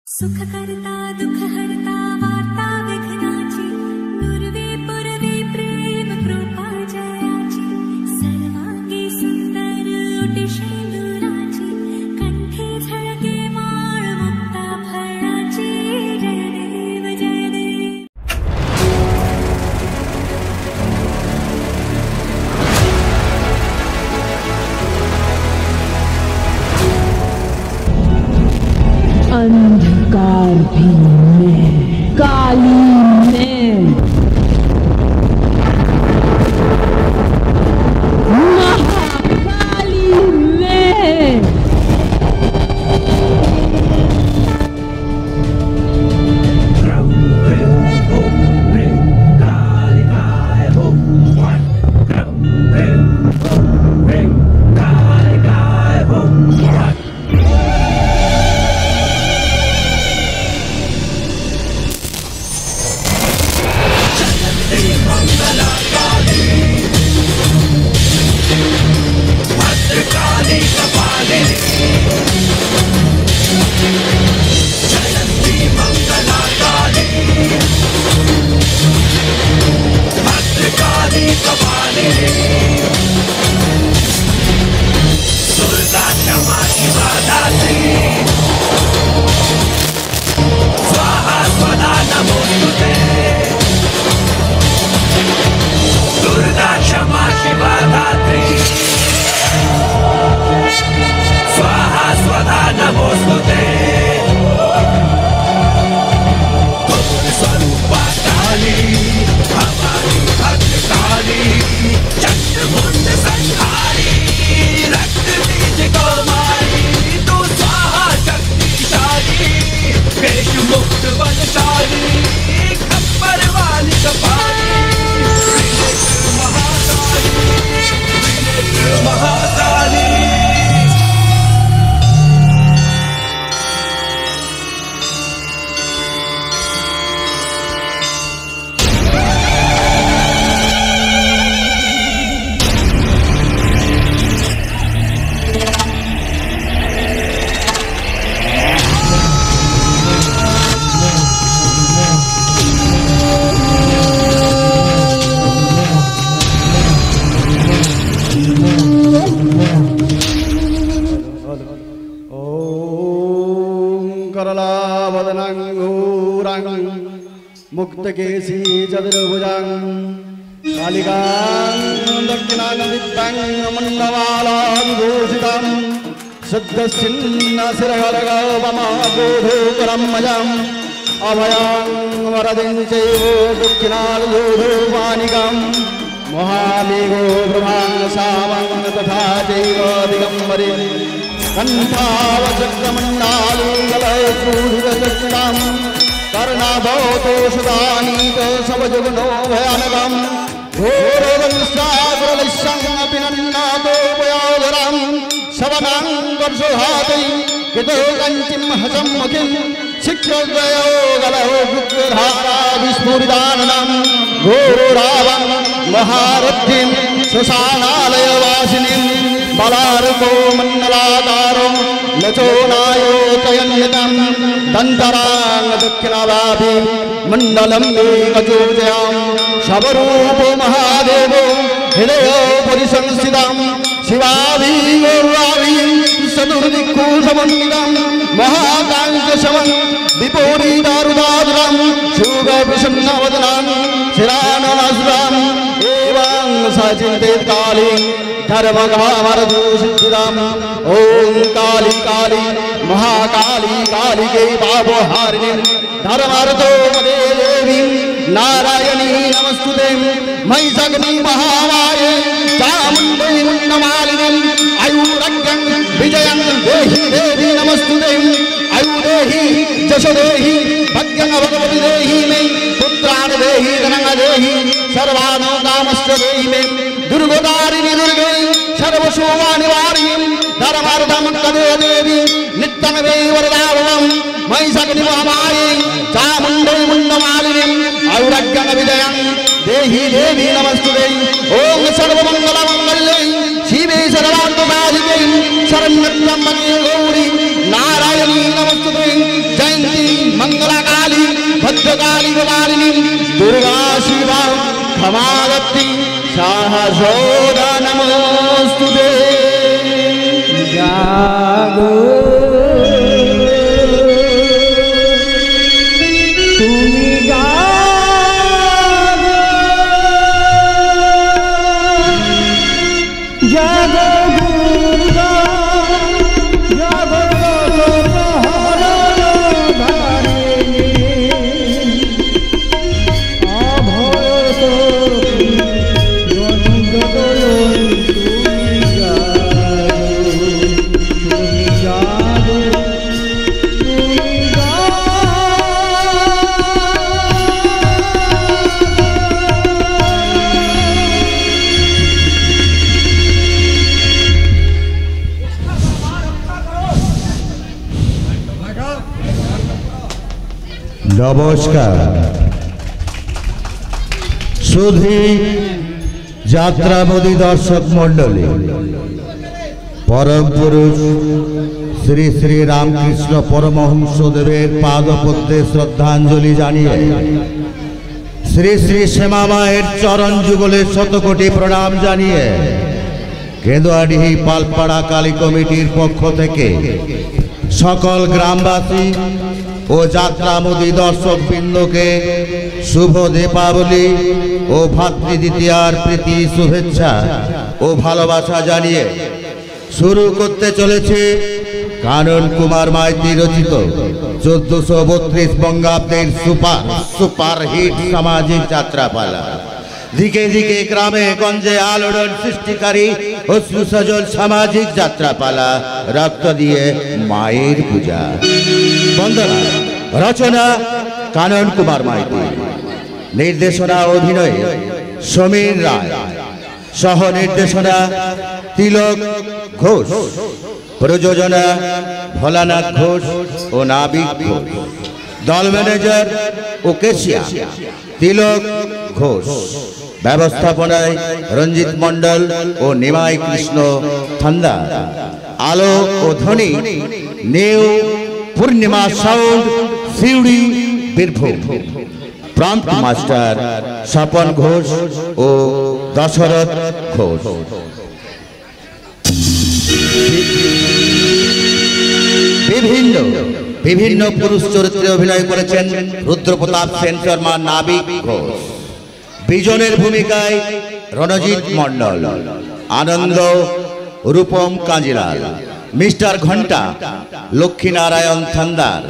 सुख करता दुख हरता वार्ता विघ्नाची नुरवी पुरवी प्रेम कृपा जयाची सर्वांगी सुंदर ओटी शेंदुराची कंठी झळके माळ मुक्ता फळाची जय देव जय देव। अंधकार भी मैं, काली मैं, महाकाली मैं। मुक्तकेशी चतुर्भुजां कालिकां दक्षिणाङ्गदिक्तां मण्डमालाविभूषितां शुद्धश्चिन्नशिरहरगोपमाबोधोकरम्मजाम् अभयां वरदिं चैव दक्षिणालयोधोपानिकां महामेघो प्रभां सावं तथा चैव दिगम्बरे कण्ठावचक्रमण्डालूगलपूरितचक्षुषां कर्णाभवतो सुदानीत सबजुग्नो भयानकं घोरवंशाग्रलिश्यमपि नन्नादोपयोधरं शवनां वर्षोहातै कितोकञ्चिं हसम्मुखिं शिक्षोदयो गलौ गुप्तधारा विस्फुरिताननं घोरावं महारथिं श्मशानालयवासिनीं बलार्को मण्डलाकारो लचोनायोचयन्यतं दन्तरां दक्षिणाभाभि मण्डलं मेघचोजयां शवरूपो महादेवो हृदयो परिसंस्थितं शिवाभिगौराभिं चतुर्दिक्खुसमन्वितं महाकाङ्क्षशमं विपूरितारुदाधुरं शुभप्रसन्नवदनं शिराननासुराम् एवं सचिन्तितकाले धर्मकामरदूषिताम् ॐ काली काली महाकाली कालिके पापहारिणी धर्मार्थो मदे देवी नारायणी नमस्तुते महिषग्नि महामाये चामुण्डे मुण्डमालिनी आयुरग्यं विजयं देहि देवी नमस्तुते आयुर्देहि जशो देहि भाग्यं भगवति देहि मे पुत्रान् देहि धनं देहि सर्वान् कामश्च देहि मे दुर्गदारिणि दुर्गे सर्वशोभानिवारिणीं धर्मार्थमङ्गले देवी नित्यं मे वरदावं महिषग्नि महामाये चामुण्डे मुण्डमालिनीं आयुरग्यं विजयं देहि देवी नमस्तुते ॐ सर्वमङ्गलमङ्गल्ये शिवे सर्वार्थसाधिके शरण्यं त्र्यम्बके गौरी नारायणी नमस्तुते जयन्ती मंगला काली भद्रकाली कपालिनी दुर्गा शिवा क्षमादत्ति सहस्रा नमोस्तुते। जागो তুমি জাগো জাগো দুর্গা জাগো ধারিণী অভয় তুমি জাগো নমস্কার। সুধী যাত্রামোদী দর্শক মণ্ডলী, পরম পুরুষ শ্রী শ্রী রামকৃষ্ণ পরমহংসদেবের পাদপদ্মে শ্রদ্ধাঞ্জলি জানিয়ে শ্রী শ্রী শ্যামা মায়ের চরণ যুগলে শতকোটি প্রণাম জানিয়ে কেন্দুয়াডিহি পালপাড়া কালী কমিটির পক্ষ থেকে সকল গ্রামবাসী ও যাত্রামোদী দর্শক বৃন্দকে শুভ দীপাবলি ও ভাতৃদ্বিতীয়ার প্রীতি শুভেচ্ছা ও ভালোবাসা জানিয়ে শুরু করতে চলেছে কানন কুমার মাইতি রচিত 1432 বঙ্গাব্দের সুপার হিট সামাজিক যাত্রাপালা। দিকে দিকে গ্রামে গঞ্জে আলোড়ন সৃষ্টিকারী অশ্রু সজল সামাজিক যাত্রাপালা রক্ত দিয়ে মায়ের পূজা। বন্দনা রচনা কানন কুমার মাইতি, নির্দেশনা অভিনয়ে সমীর রায়, সহ নির্দেশনা তিলক ঘোষ, প্রযোজনা ভোলানাথ ঘোষ ও নাবিক ঘোষ, দল ম্যানেজার ও কেশিয়া তিলক ঘোষ, ব্যবস্থাপনায় রঞ্জিত মণ্ডল ও নিমাই কৃষ্ণ থান্দা, আলো ও ধ্বনি নিউ পূর্ণিমা সাউন্ড সিউড়ি বীরভূম, প্রান্ত মাস্টার স্বপন ঘোষ ও দশরথ ঘোষ। বিভিন্ন পুরুষ চরিত্রে অভিনয় করেছেন রুদ্রপ্রতাপ সেন শর্মা, নাবিক ঘোষ। বিজনের ভূমিকায় রণজিৎ মণ্ডল, আনন্দ রূপম কাঞ্জিলাল, মিস্টার ঘণ্টা লক্ষ্মীনারায়ণ থান্দার,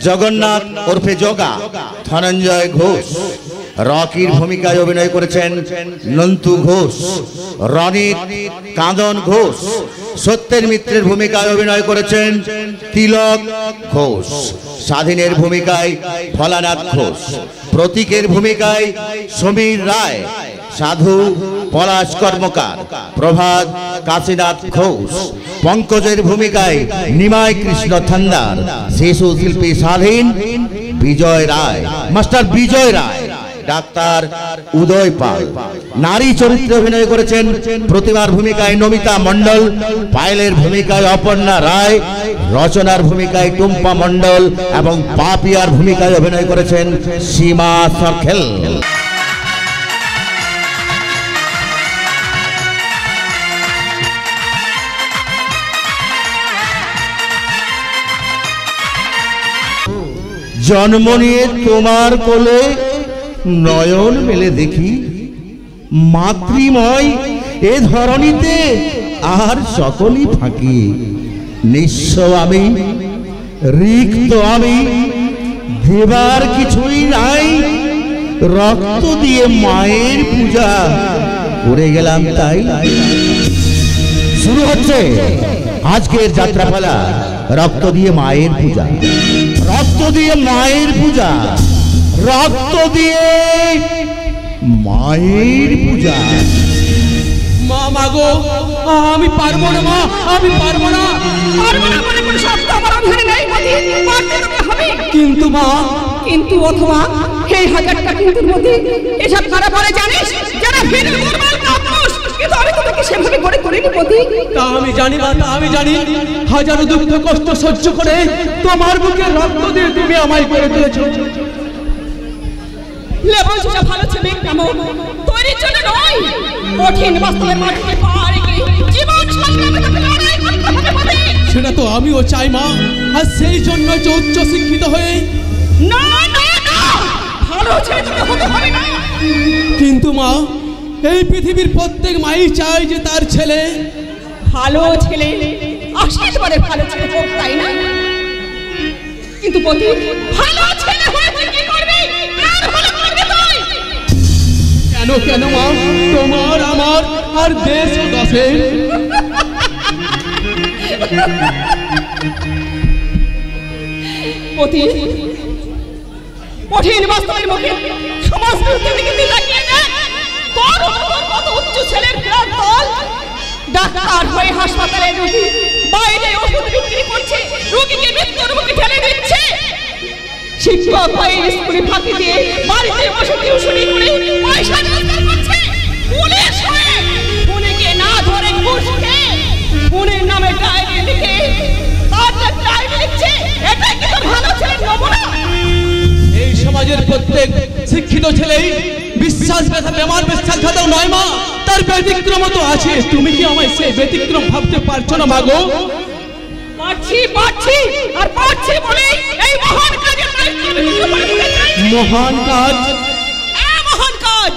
জগন্নাথ ওরফে জগা ধনঞ্জয় ঘোষ। রকির ভূমিকায় অভিনয় করেছেন নন্তু ঘোষ, রনিত কাঁদন ঘোষ। সত্যের মিত্রের ভূমিকায় অভিনয় করেছেন তিলক ঘোষ। স্বাধীনের ভূমিকায় ভোলানাথ ঘোষ। প্রতীকের ভূমিকায় সমীর রায়। সাধু পলাশ কর্মকার, প্রভাত কাশীনাথ ঘোষ। পঙ্কজের ভূমিকায় নিমাই কৃষ্ণ থান্দার। শিশু শিল্পী স্বাধীন বিজয় রায়, মাস্টার বিজয় রায়। ডাক্তার উদয় পাল। নারী চরিত্রে অভিনয় করেছেন প্রতিমার ভূমিকায় নমিতা মণ্ডল, পায়েলের ভূমিকায় অপর্ণা রায়, রচনার ভূমিকায় টুম্পা মণ্ডল এবং পাপিয়ার ভূমিকায় অভিনয় করেছেন সীমা সরখেল। জন্ম নিয়ে তোমার কোলে নয়ন মেলে দেখি, মাতৃময় এ ধরণীতে আর সকলই ফাঁকি। নিঃস্ব আমি, রিক্ত আমি, দেবার কিছুই নাই। রক্ত দিয়ে মায়ের পূজা করে গেলাম তাই। শুরু হচ্ছে আজকের যাত্রাপালা, রক্ত দিয়ে মায়ের পূজা। রক্ত দিয়ে মায়ের পূজা, রক্ত দিয়ে মায়ের পূজা। মা মাগো, আমি পারবো না মা, আমি পারবো না, পারবো না বলে কোনো শব্দ আমার অভিধানে নেই মতি, মারতে তোকে হবে। কিন্তু মা, কিন্তু অথবা এই হাজারটা কিন্তুর মধ্যে এসব কারা পরে জানিস, যারা ফিরে নরমাল কাপুরুষ, কিন্তু আমি তো তোকে সেভাবে গড়ে তুলিনি পতি। তা আমি জানি মা, তা আমি জানি। হাজারো দুঃখ কষ্ট সহ্য করে তোমার বুকে রক্ত দিয়ে তুমি আমায় গড়ে তুলেছো। লেবুটা ভালো ছেলে কেমন তৈরির জন্য নয়, কঠিন বাস্তবের মাটিতে পা রেখে জীবন সংগ্রামে তোকে লড়াই করতে হবে পতি। সেটা তো আমিও চাই মা, আর সেই জন্য যে উচ্চ শিক্ষিত হয়ে না না না, ভালো ছেলে তোকে হতে হবে না। কিন্তু মা, এই পৃথিবীর প্রত্যেক মাই চায় যে তার ছেলে ভালো ছেলে, আশীর্বাদে ভালো ছেলে হোক, তাই না? কিন্তু পতি, ভালো ছেলে হয়ে তুই কি করবি? আর ভালো করবি তুই? কেন কেন মা, তোমার আমার আর দেশ ও দশের পতি, কঠিন বাস্তবের মুখে সমাজ বিরুদ্ধে দিকে তাকিয়ে দেখ। তোর কত উচ্চ ছেলের ফেরার দল ডাক্তার হয়ে হাসপাতালে রোগী বাইরে ওষুধ বিক্রি করছে, রোগীকে মৃত্যুর মুখে ঠেলে দিচ্ছে। শিক্ষক হয়ে স্কুলে ফাঁকি দিয়ে বাড়িতে বসে টিউশনি করে পয়সা রোজগার করছে। পুলিশ হয়ে খুনিকে না ধরে ঘুষ খেয়ে খুনের নামে ডায়েরি লিখে তার ডায়েরি লিখছে। এটাই কি তোর ভালো ছেলের নমুনা? এই সমাজের প্রত্যেক শিক্ষিত ছেলেই বিশ্বাসঘাতক, বেমান বিশ্বাসঘাতক নয় মা, তার ব্যতিক্রম তো আছে। তুমি কি আমায় সেই ব্যতিক্রম ভাবতে পারছো না মা গো? পারছি আর পারছি বলে এই মহান কাজের দায়িত্ব নিতে পারছি। মহান কাজ? মহান কাজ,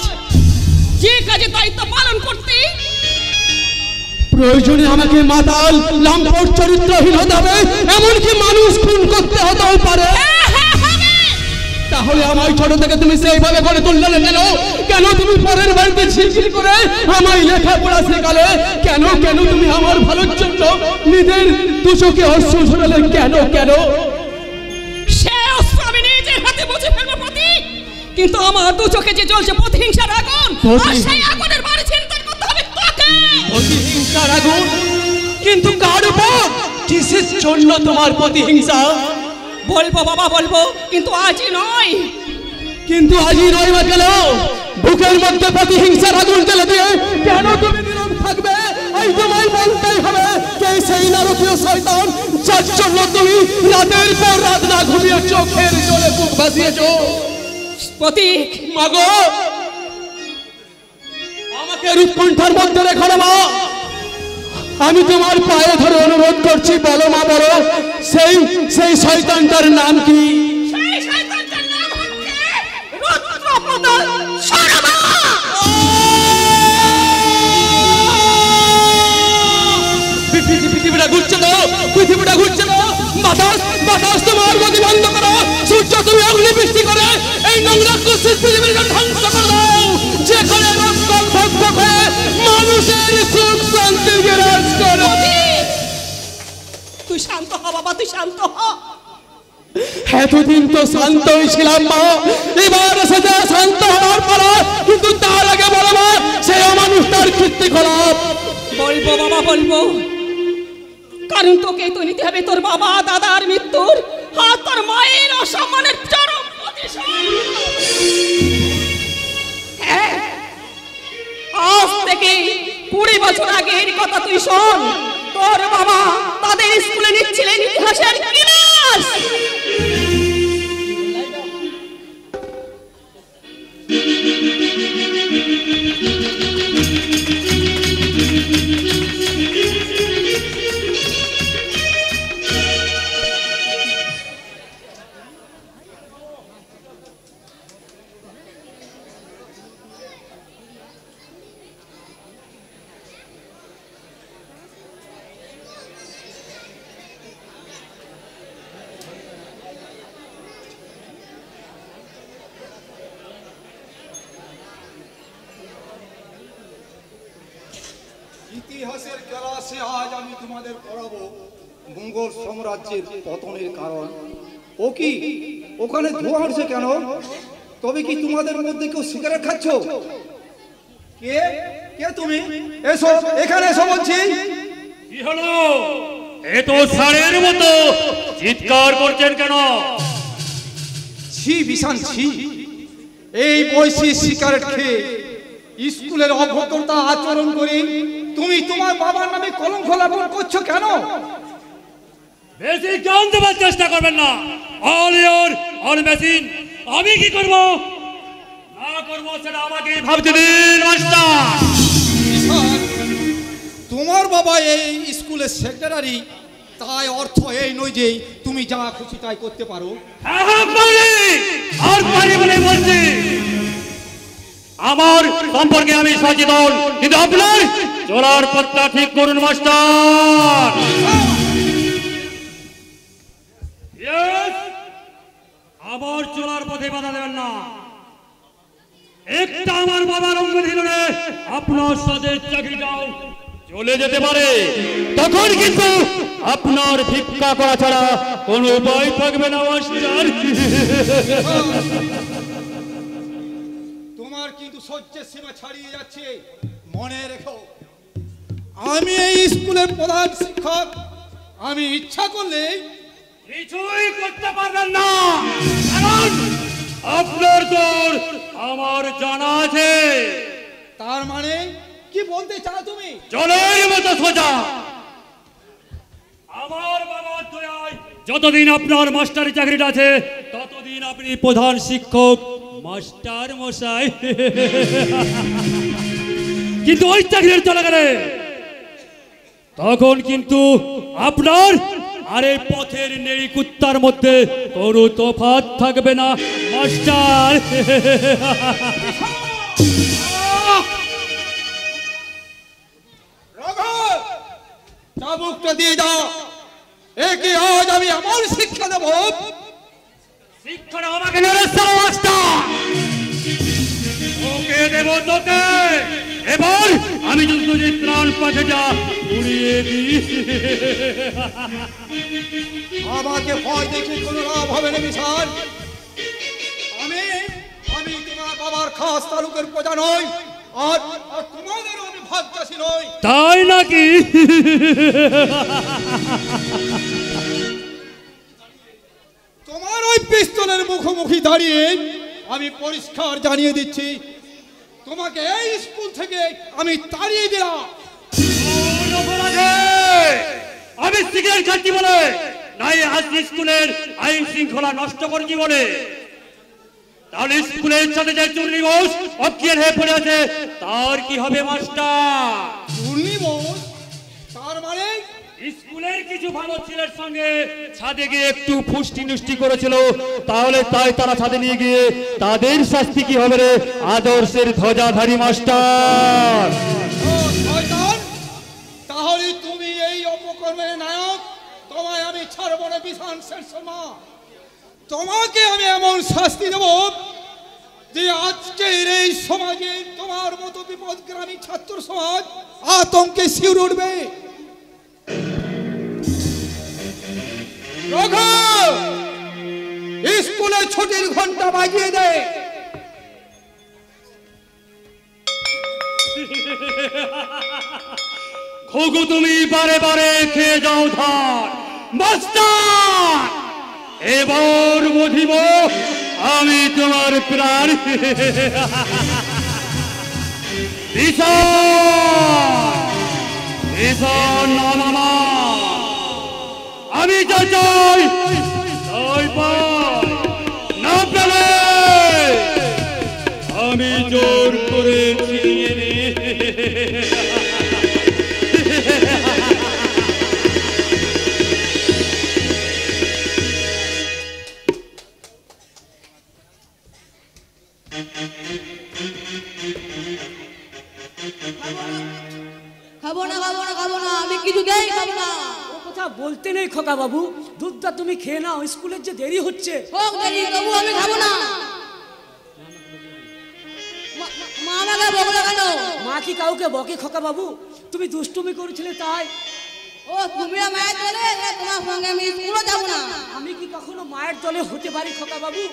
যে কাজের দায়িত্ব পালন করতে প্রয়োজনে আমাকে মাতাল, লাম্পট, চরিত্রহীন হতে হবে, এমনকি মানুষ খুন করতে হতেও পারে। তাহলে আমায় ছোট থেকে তুমি সেইভাবে করে তুললে কেন? কেন তুমি পরের বাড়িতে ছিলছিল করে আমায় লেখাপড়া শেখালে? কেন কেন তুমি আমার ভালোর জন্য নিজের দু চোখে অশ্রু ঝরালে? কেন কেন? সে অস্ত্র আমি নিজের হাতে বুঝে ফেলবো পতি, কিন্তু আমার দু চোখে যে জ্বলছে প্রতিহিংসার আগুন, আর সেই আগুনের বাড়ি চিন্তার করতে হবে তোকে। প্রতিহিংসার আগুন? কিন্তু কার উপর? কিসের জন্য তোমার প্রতিহিংসা? বলবো বাবা বলবো, কিন্তু আজই নয়। কিন্তু আজই নয় বা কেন? বুকের মধ্যে প্রতিহিংসার আগুন জ্বেলে দিয়ে কেন তুমি নীরব থাকবে? এই তোমায় বলতেই হবে কে সেই নারকীয় শয়তান যার জন্য তুমি রাতের পর রাত না ঘুমিয়ে চোখের জলে বুক ভাসিয়েছো। প্রতীক, মাগো, আমাকে রূপকুণ্ঠার মধ্যে রেখো না মা। আমি তোমার পায়ে ধরে অনুরোধ করছি, বলো মা, বলো সেই শয়তানটার নাম কি? সেই শয়তানটার নাম হচ্ছে রুদ্রপদল শর্মা। পৃথিবীটা ঘুরছে তো, পৃথিবীটা ঘুরছে তো। বাতাস তোমার গতি বন্ধ করো। সূর্য তুমি অগ্নি বৃষ্টি করে এই নোংরা কুৎসিত পৃথিবীটা ধ্বংস করে দাও, যেখানে রক্তল ভক্ত হয়ে মানুষের সুখ শান্তি বিরাজ করো। তুই শান্ত হ বাবা, তুই শান্ত হ। এতদিন তো শান্তই ছিলাম মা, এবার এসেছে শান্ত হওয়ার পর। কিন্তু তার আগে বলো মা, সেই অমানুষটার কীর্তিকলাপ। বলবো বাবা বলবো, কারণ তোকে তো নিতে হবে তোর বাবা দাদার মৃত্যুর আর তোর মায়ের অসম্মানের চরম প্রতিশোধ। হ্যাঁ, আজ থেকে 20 বছর আগের কথা তুই শোন। তোর বাবা তাদের স্কুলে নিচ্ছিলেন ইতিহাসের ক্লাস। ইতিহাসের ক্লাসে আজ আমি তোমাদের পড়াবো মঙ্গল সাম্রাজ্যের পতনের কারণ। ও কি ওখানে ধোঁয়া উঠছে কেন? তবে কি তোমাদের মধ্যে কেউ সিগারেট খাচ্ছ? কে কে তুমি? এসো এখানে এসো বলছি। কি হলো? এত সারের মতো চিৎকার করছেন কেন? ছি বিশান ছি, এই বয়সী সিগারেট খেয়ে স্কুলের অভদ্রতা আচরণ করে তুমি তোমার বাবার নামে কলঙ্ক লালন করছো কেন? বেশি জ্ঞান দেওয়ার চেষ্টা করবেন না। All your all machine. আমি কি করব না করব সেটা আমাকে ভাবতে দিন মাস্টার। তোমার বাবা এই স্কুলের সেক্রেটারি, তাই অর্থ এই নয় যে তুমি যা খুশি তাই করতে পারো। আর পারি বলে বলছি, আমার সম্পর্কে আমি সচেতন, কিন্তু আপনার চলার পথটা ঠিক করুন মাস্টার। আবার চলার পথে বাধা দেবেন না। একটা আমার বাবার অঙ্গ দিলে আপনার সাথে চাকরিটাও চলে যেতে পারে, তখন কিন্তু আপনার ভিক্ষা করা ছাড়া কোনো উপায় থাকবে না মাস্টার। তোমার কিন্তু সহ্যের সীমা ছাড়িয়ে যাচ্ছে, মনে রেখো। আমি এই স্কুলের প্রধান শিক্ষক, আমি ইচ্ছা করলে কিছুই করতে পারবেন না, কারণ আপনার দর আমার জানা আছে। তার মানে কি বলতে চাও তুমি? জলের মতো সোজা। আমার বাবার দয়ায় যতদিন আপনার মাস্টারি চাকরিটা আছে, ততদিন আপনি প্রধান শিক্ষক মাস্টার মশাই। কিন্তু ওই চাকরির চলে গেলে তখন কিন্তু আপনার আর এই পথের নেড়ি কুত্তার মধ্যে কোনো তফাৎ থাকবে না মাস্টার। চাবুকটা দিয়ে দাও, একে আজ আমি আমার শিক্ষা দেব। শিক্ষাটা আমাকে নেড়েছে মাস্টার, ওকে দেব তোকে। এবার আমি যদি প্রাণ পাশে যা উড়িয়ে দিই। আমাকে ভয় দেখে কোনো লাভ হবে না বিশাল। আমি তোমার বাবার খাস তালুকের প্রজা নই, আর তোমাদেরও আমি ভাগচাষী নই। তাই নাকি? তোমার ওই পিস্তলের মুখোমুখি দাঁড়িয়ে আমি পরিষ্কার জানিয়ে দিচ্ছি, তোমাকে এই স্কুল থেকে আমি তাড়িয়ে দিলাম। আমি সিগারেট খাচ্ছি বলে, নাই আজ স্কুলের আইন শৃঙ্খলা নষ্ট করছি বলে, তাহলে স্কুলের সাথে যে চুর্নি বোস অজ্ঞান হয়ে পড়ে আছে, তার কি হবে মাস্টার? চুর্নি বোস? তার মানে স্কুলের কিছু ভালো ছেলের সঙ্গে ছাদে গিয়ে একটু ফুষ্টি নুষ্টি করেছিল, তাহলে তাই তারা ছাদে নিয়ে গিয়ে তাদের শাস্তি কি হবে রে আদর্শের ধ্বজাধারী মাস্টার? তাহলে তুমি এই অপকর্মের নায়ক, তোমায় আমি ছাড়বো না বিশাল শেরশমা। তোমাকে আমি এমন শাস্তি দেব যে আজকের এই সমাজে তোমার মতো বিপদগ্রামী ছাত্র সমাজ আতঙ্কে শিউরে উঠবে। স্কুলে ছুটির ঘন্টা বাজিয়ে দেয়। ঘুঘু তুমি বারে বারে খেয়ে যাও ধার মাস্টার, এবার বুঝিব আমি তোমার প্রাণ। আমি যা চাই তাই পাই, না পেলে আমি জোর করে ছিনিয়ে নিই। আমি কিছুতেই খাবো না। ও কথা বলতে নেই খোকা বাবু, দুধটা তুমি খেয়ে নাও, স্কুলের যে দেরি হচ্ছে। হোক দেরি, তবু আমি খাবো না। মা আমাকে বকলো কেন? মা কি কাউকে বকে খোকা বাবু? তুমি দুষ্টুমি করেছিলে তাই। ও তুমি মায়ের দলে, তোমার সঙ্গে আমি স্কুলে যাবো না। আমি কি কখনো মায়ের দলে হতে পারি খোকা বাবু?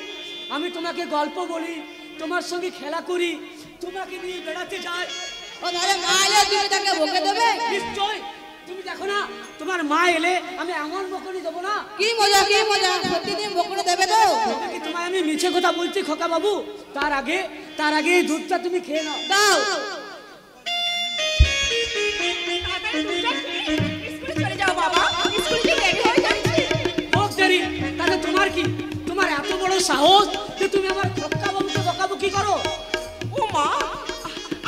আমি তোমাকে গল্প বলি, তোমার সঙ্গে খেলা করি, তোমাকে নিয়ে বেড়াতে যাই। ও তাহলে মা এলে তুমি তাকে বকে দেবে? নিশ্চয়। তুমি দেখো না, তোমার মা এলে আমি এমন বকনি দেবো না। কি মজা, কি মজা, সত্যি তুমি বকনে দেবে তো? কি তোমায় আমি মিছে কথা বলছি খোকা বাবু? তার আগে এই দুধটা তুমি খেয়ে নাও। দাও। সাহস যে তুমি আমার খোকা বাবুকে বকাবকি করো? ও মা,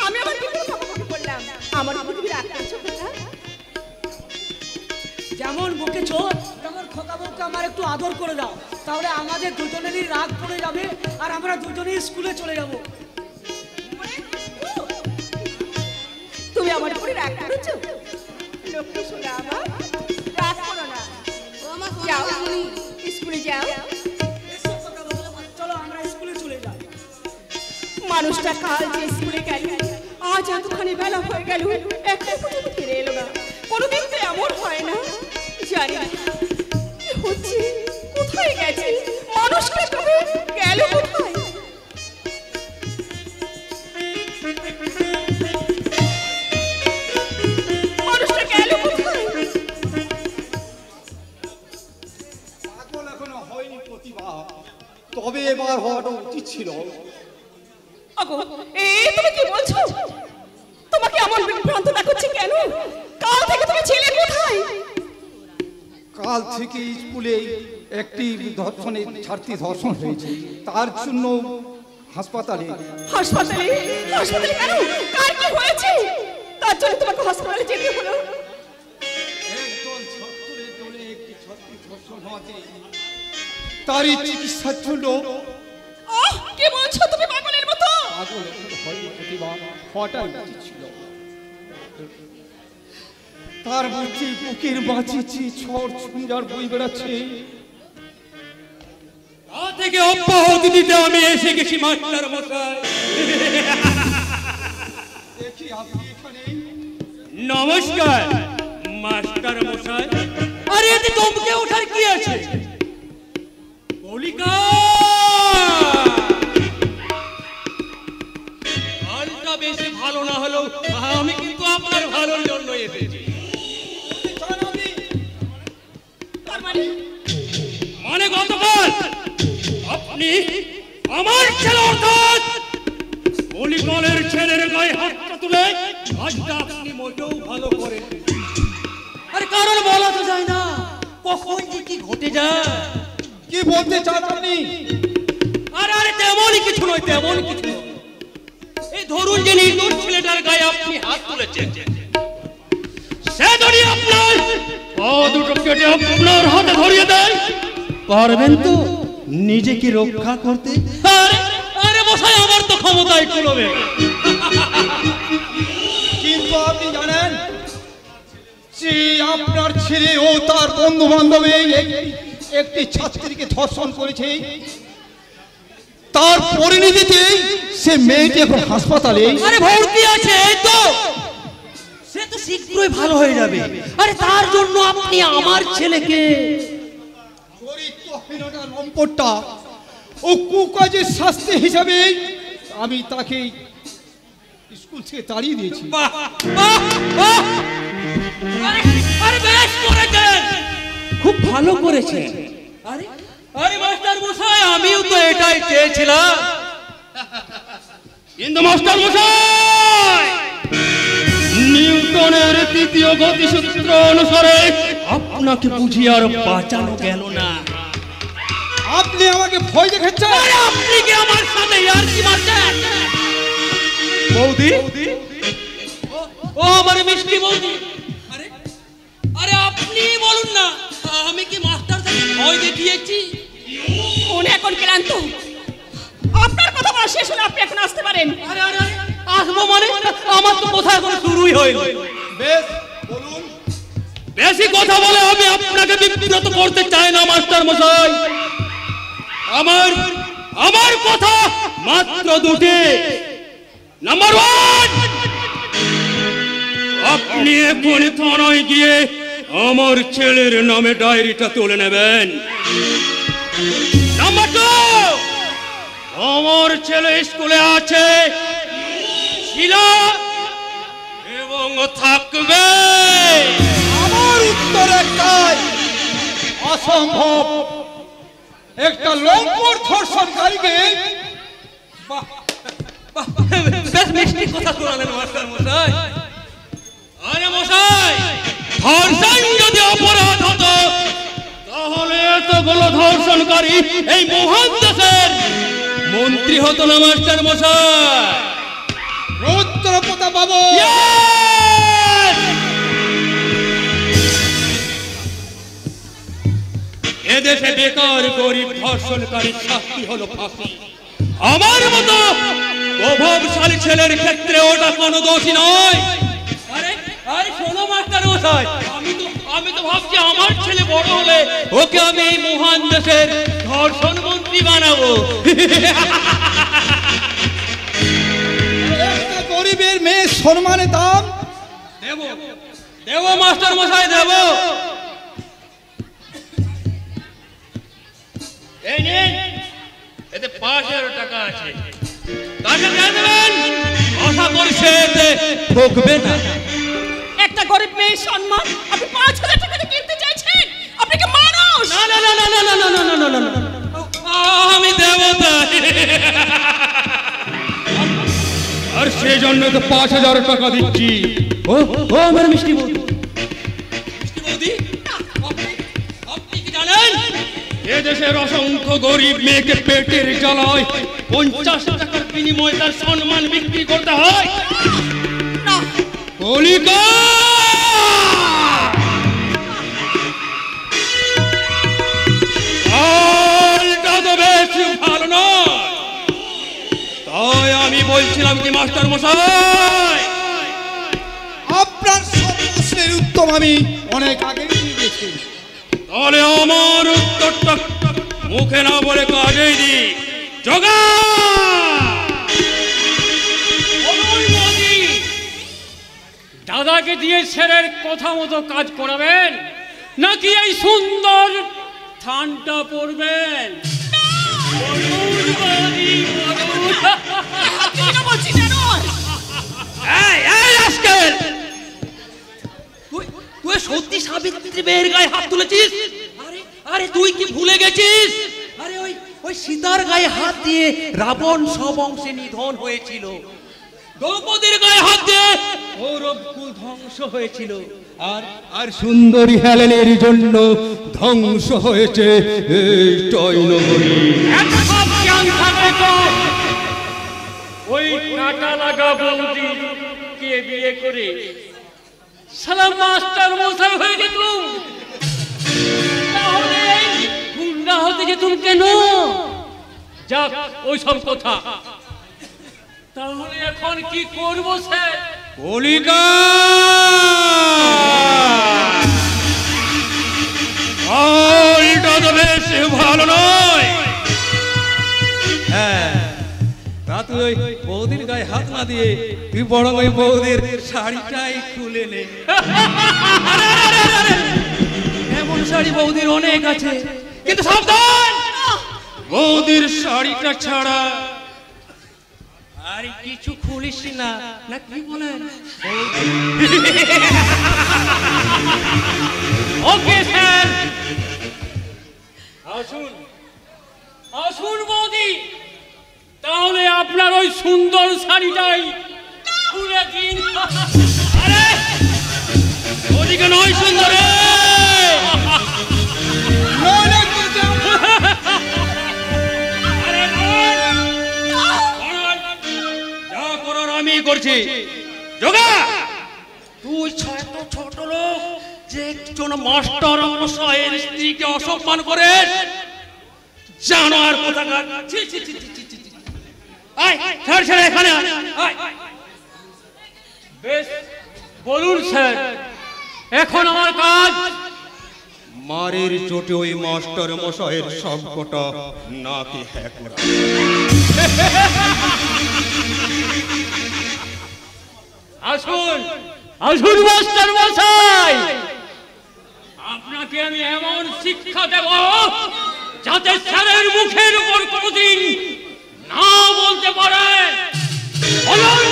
আমি আমার পিতার বকাবকি করলাম? আমার তুমি রাগ করছো কথা? যেমন বকেছো তেমন খোকা বাবুকে আমার একটু আদর করে দাও, তাহলে আমাদের দুজনেরই রাগ পড়ে যাবে আর আমরা দুজনেই স্কুলে চলে যাব। তুমি আমার উপরে রাগ করেছো? লক্ষ্মী সোনা আমার, রাগ করো না। যাও স্কুলে যাও। চলো আমরা স্কুলে চলে যাই। মানুষটা কাল যে স্কুলে গেল, আজ এতখানি বেলা হয়ে গেল, একটা পর্যন্ত ফিরে এলো না। কোনোদিন তো এমন হয় না। জানি না কি হচ্ছে, কোথায় গেছে মানুষটা, কবে গেল কোথায়? মানুষটা গেল কোথায়? পাগল এখনো হয়নি প্রতিভা, তবে এবার হওয়াটা উচিত ছিল। তুমি কি বলছো? তোমাকে এমন বিভ্রান্ত দেখাচ্ছে কেন? কাল থেকে তুমি ছেলে কোথায়? কাল থেকে স্কুলে একটি ছাত্রী ধর্ষণ হয়েছে, তার জন্য হাসপাতালে। হাসপাতালে? হাসপাতালে কেন? কার কি হয়েছে? তার জন্য তোমাকে হাসপাতালে যেতে হলো? একদল ছাত্রের দলে একটি ছাত্রী ধর্ষণ হয়েছে, তারই চিকিৎসার জন্য। কি বলছো তুমি পাগলের মতো? পাগল হয়নি প্রতিভা, হওয়াটাই উচিত ছিল। তার মধ্যে বুকের বাঁচিয়েছি ঝড় ঝঞ্ঝার বই বেড়াচ্ছে। তা থেকে অব্যাহতি দিতে আমি এসে গেছি মাস্টার মশাই। দেখি আপনি এখানে। নমস্কার মাস্টার মশাই। আরে এতে চমকে ওঠার কি আছে? কলিকা হালটা বেশি ভালো না হলেও আমি কিন্তু আপনার ভালোর জন্য এসেছি। মানে গতকাল আপনি আমার ছেলে অর্থাৎ কলিকালের ছেলের গায়ে হাতটা তুলে কাজটা আপনি মোটেও ভালো করেন। আরে কারণ বলা তো যায় না, কখন যে কি ঘটে যায়। কি বলতে চান আপনি? আরে আরে তেমনই কিছু নয়, তেমন কিছু নয়। এই ধরুন যে নির্দোষ ছেলেটার গায়ে আপনি হাত তুলেছেন, সে যদি আপনার পা দুটো কেটে আপনার হাতে ধরিয়ে দেয়, পারবেন তো নিজেকে রক্ষা করতে? আরে আরে মশাই, আমার তো ক্ষমতায় কুলোবে। কিন্তু আপনি জানেন যে আপনার ছেলে ও তার বন্ধু বান্ধবী একটি ছাত্রীকে ধর্ষণ করেছে, তার পরিণতিতে সে মেয়েটি এখন হাসপাতালে। আরে ভর্তি আছে, এই তো সে তো শীঘ্রই ভালো হয়ে যাবে। আরে তার জন্য আপনি আমার ছেলেকে চরিত্রহীনতার নম্বরটা ও কুকাজের শাস্তি হিসাবে আমি তাকে স্কুল থেকে তাড়িয়ে দিয়েছি। বাহ বাহ বাহ! আরে আরে বেশ করেছেন, খুব ভালো করেছেন। আরে আরে মাস্টার মশাই, আমিও তো এটাই চেয়েছিলাম। কিন্তু মাস্টার মশাই, নিউটনের তৃতীয় গতিসূত্র অনুসারে আপনাকে বুঝিয়ে আর বাঁচানো গেল না। আপনি আমাকে ভয় দেখাচ্ছেন? আপনি কি আমার সাথে ইয়ার্কি মারছেন? বৌদি, ও আমার মিষ্টি বৌদি, আরে আরে আপনি বলুন না, আমি কি মাস্টার থেকে ভয় দেখিয়েছি? উনি এখন ক্লান্ত, আপনার কথা বলা শেষ হলে আপনি এখন আসতে পারেন। আরে আরে আসবো মানে? আমার তো কথা এখন শুরুই হয়নি। বেশ বলুন। বেশি কথা বলে আমি আপনাকে বিব্রত করতে চাই না মাস্টার মশাই। আমার কথা মাত্র দুটি। নাম্বার ওয়ান, আপনি এখন থানায় গিয়ে আমার ছেলের নামে ডায়েরিটা তুলে নেবেন। নাম্বার টু, আমার ছেলে স্কুলে আছে, ছিল এবং থাকবে। আমার উত্তর একটাই, অসম্ভব। একটা লম্পট ধর্ষণকারীকে বেশ মিষ্টি কথা শোনালেন মাস্টার মশাই। আরে মশাই, ধর্ষণ যদি অপরাধ হতো তাহলে এতগুলো ধর্ষণকারী এই মহান দেশে মন্ত্রী হতো না মাস্টার মশাই। রুদ্র প্রতাপ বাবু, এদেশে বেকার গরিব ধর্ষণকারীর শাস্তি হলো ফাঁসি। আমার মতো প্রভাবশালী ছেলের ক্ষেত্রে ওটা কোনো দোষী নয়। আরে আরে শোনো মাস্টার মশাই, আমি তো ভাবছি আমার ছেলে বড় হলে ওকে আমি এই মহান দেশের ধর্ষণ মন্ত্রী বানাবো। একটা গরিবের মেয়ে সম্মানে দাম দেব দেব মাস্টার মশাই দেব। এই নিন, এতে 5,000 টাকা আছে, টাকা দিয়ে দেবেন। আশা করি সে এতে ঠকবে না। একটা গরিব মেয়ের সম্মান আপনি 5,000 টাকা দিয়ে কিনতে চাইছেন? আপনি কি মানুষ? না না না না না না না না না না, আমি দেবতা। আর সেই জন্য তো 5,000 টাকা দিচ্ছি। ও ও আমার মিষ্টি বৌদি, মিষ্টি বৌদি, আপনি কি জানেন এ দেশের অসংখ্য গরিব মেয়েকে পেটের জ্বালায় 50 টাকার বিনিময়ে তার সম্মান বিক্রি করতে হয়? কলিকা তো বেশ ভালো নয়। তাই আমি বলছিলাম কি মাস্টার মশাই, আপনার সব প্রশ্নের উত্তর আমি অনেক আগে দিয়ে দিয়েছি। তাহলে আমার উত্তরটা মুখে না বলে কাজেই দি। জগা দাদাকে দিয়ে ছেলের কথা মতো কাজ করাবেন, নাকি এই সুন্দর থানটা পড়বেন? তুই সত্যি সাবিত্রী মেয়ের গায়ে হাত তুলেছিস? আরে তুই কি ভুলে গেছিস? আরে ওই সীতার গায়ে হাত দিয়ে রাবণ সব অংশে নিধন হয়েছিল, দ্রৌপদীর গায়ে হাত দিয়ে কৌরবকুল ধ্বংস হয়েছিল, আর সুন্দরী হেলেনের জন্য ধ্বংস হয়েছে এই টয়নগরী। ওই কাটা লাগা বৌদি কে বিয়ে করে সালাম মাস্টার মশাই হয়ে যেতুম, তাহলে গুন্ডা হতে যেতুম কেন? যাক ওই সব কথা। তাহলে এখন কি করব স্যার? কলিকা এটা তো বেশ ভালো নয়। হ্যাঁ, তা তুই ওই বৌদির গায়ে হাত না দিয়ে তুই বরং ওই বৌদির শাড়িটাই খুলে নে। এমন শাড়ি বৌদির অনেক আছে, কিন্তু সাবধান, বৌদির শাড়িটা ছাড়া আর কিছু খুলিস না, না কি বলেন? ওকে স্যার, আসুন আসুন বৌদি, তাহলে আপনার ওই সুন্দর শাড়িটাই খুলে দিন। আরে ওদিকে নয় সুন্দর, যা করার আমি করছি। যোগা, তুই ছোট লোক যে একজন মাস্টার মশাইয়ের স্ত্রীকে অসম্মান করে, জানো আর কোথাকার? এখানে বেশ বলুন স্যার, এখন আমার কাজ মারের চোটে ওই মাস্টার মশাইয়ের সবকটা নাকি হ্যাক করা। আসুন আসুন মাস্টার মশাই, আপনাকে আমি এমন শিক্ষা দেব যাতে স্যারের মুখের উপর কোনদিন না বলতে পারে। বলুন,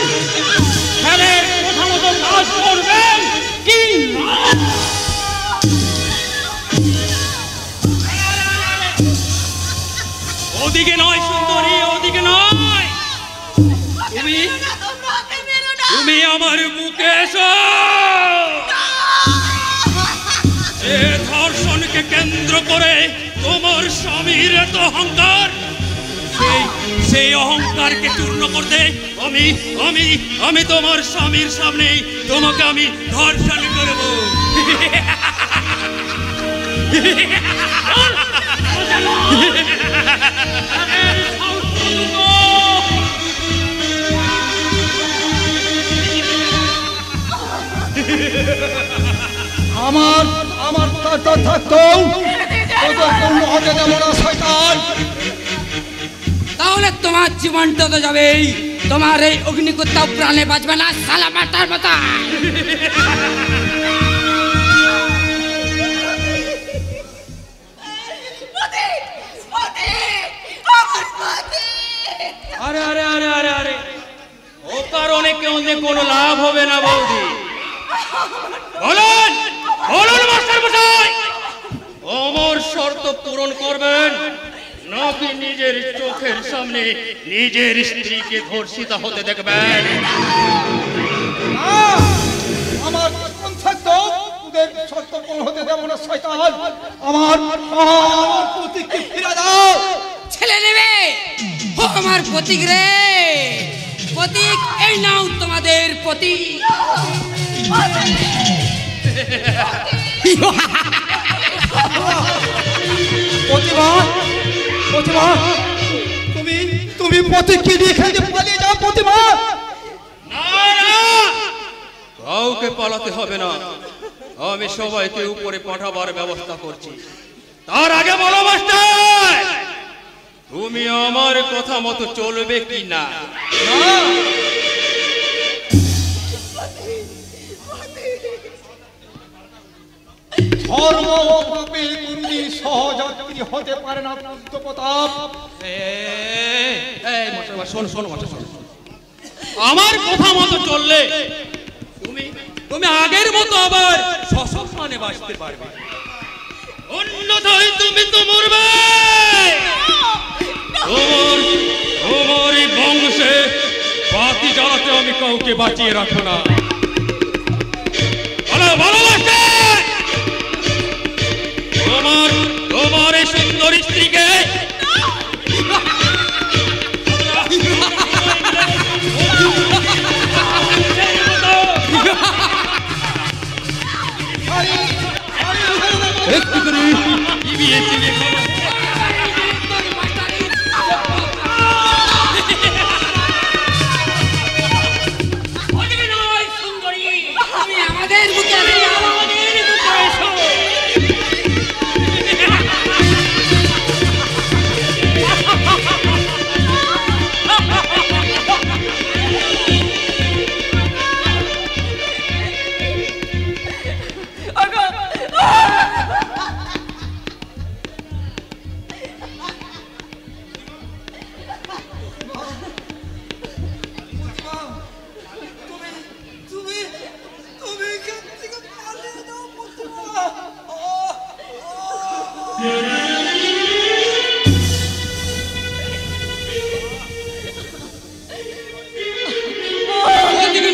স্যারের কথা মতো কাজ করবেন কি না? ওদিকে নয় সুন্দরী, ওদিকে নয়, তুমি আমার বুকে এসো। যে ধর্ষণকে কেন্দ্র করে তোমার স্বামীর এত অহংকার, সেই সেই অহংকারকে চূর্ণ করতে আমি আমি আমি তোমার স্বামীর সামনে তোমাকে আমি ধর্ষণ করব। আমার আমার থাকতো হতে দেব না শয়তান। তাহলে তোমার জীবনটা তো যাবেই, তোমার এই অগ্নিকুত্তা প্রাণে বাঁচবে না সালা মাটার মতো। আরে আরে আরে আরে আরে ও কারণে কেউ কোনো লাভ হবে না বৌদি। বলুন বলুন মাস্টার মশাই, আমার শর্ত পূরণ করবেন নাকি নিজের চোখের সামনে নিজের স্ত্রীকে ধর্ষিতা হতে দেখবেন? আমার থাকতো তোদের শর্ত পূরণ হতে দেব না শয়তান। আমার প্রতীককে ফিরে দাও। ছেলে নেবে ও আমার প্রতীক রে, প্রতীক এই নাও তোমাদের প্রতীক। প্রতিভা প্রতিভা তুমি তুমি প্রতীককে নিয়ে এখান থেকে পালিয়ে যাও প্রতিভা। কাউকে পালাতে হবে না, আমি সবাইকে উপরে পাঠাবার ব্যবস্থা করছি। তার আগে বলো মাস্টার, তুমি আমার কথা মতো চলবে কি না? সহযাত্রী হতে পারে না প্রতাপ। আমার কথা মতো চললে তুমি তুমি আগের মতো আবার সসম্মানে বাঁচতে পারবে, অন্যথায় তুমি তো মরবে। তোমার এই বংশে বাতি জ্বালাতে আমি কাউকে বাঁচিয়ে রাখবো না। বলো বলো মাস্টার, তোমার এই সুন্দর স্ত্রীকে একটু করে চিবিয়ে চিবিয়ে আমাদের বুকে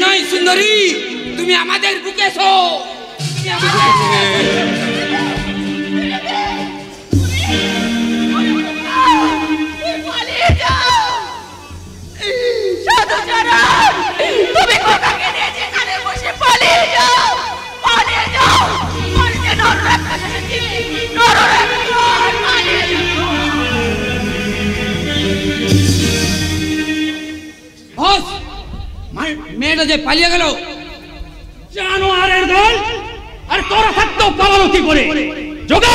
নাই সুন্দরী, তুমি আমাদের বুকে এসো। তুমি কোথাকে নিয়ে যেখানে বসে পালিয়ে যাও, পালিয়ে যাও। পালিয়ে মেয়েটা যে পালিয়ে গেল, জানোয়ারের দল। আর তোরা থাকতো পালালো কি করে? জোগা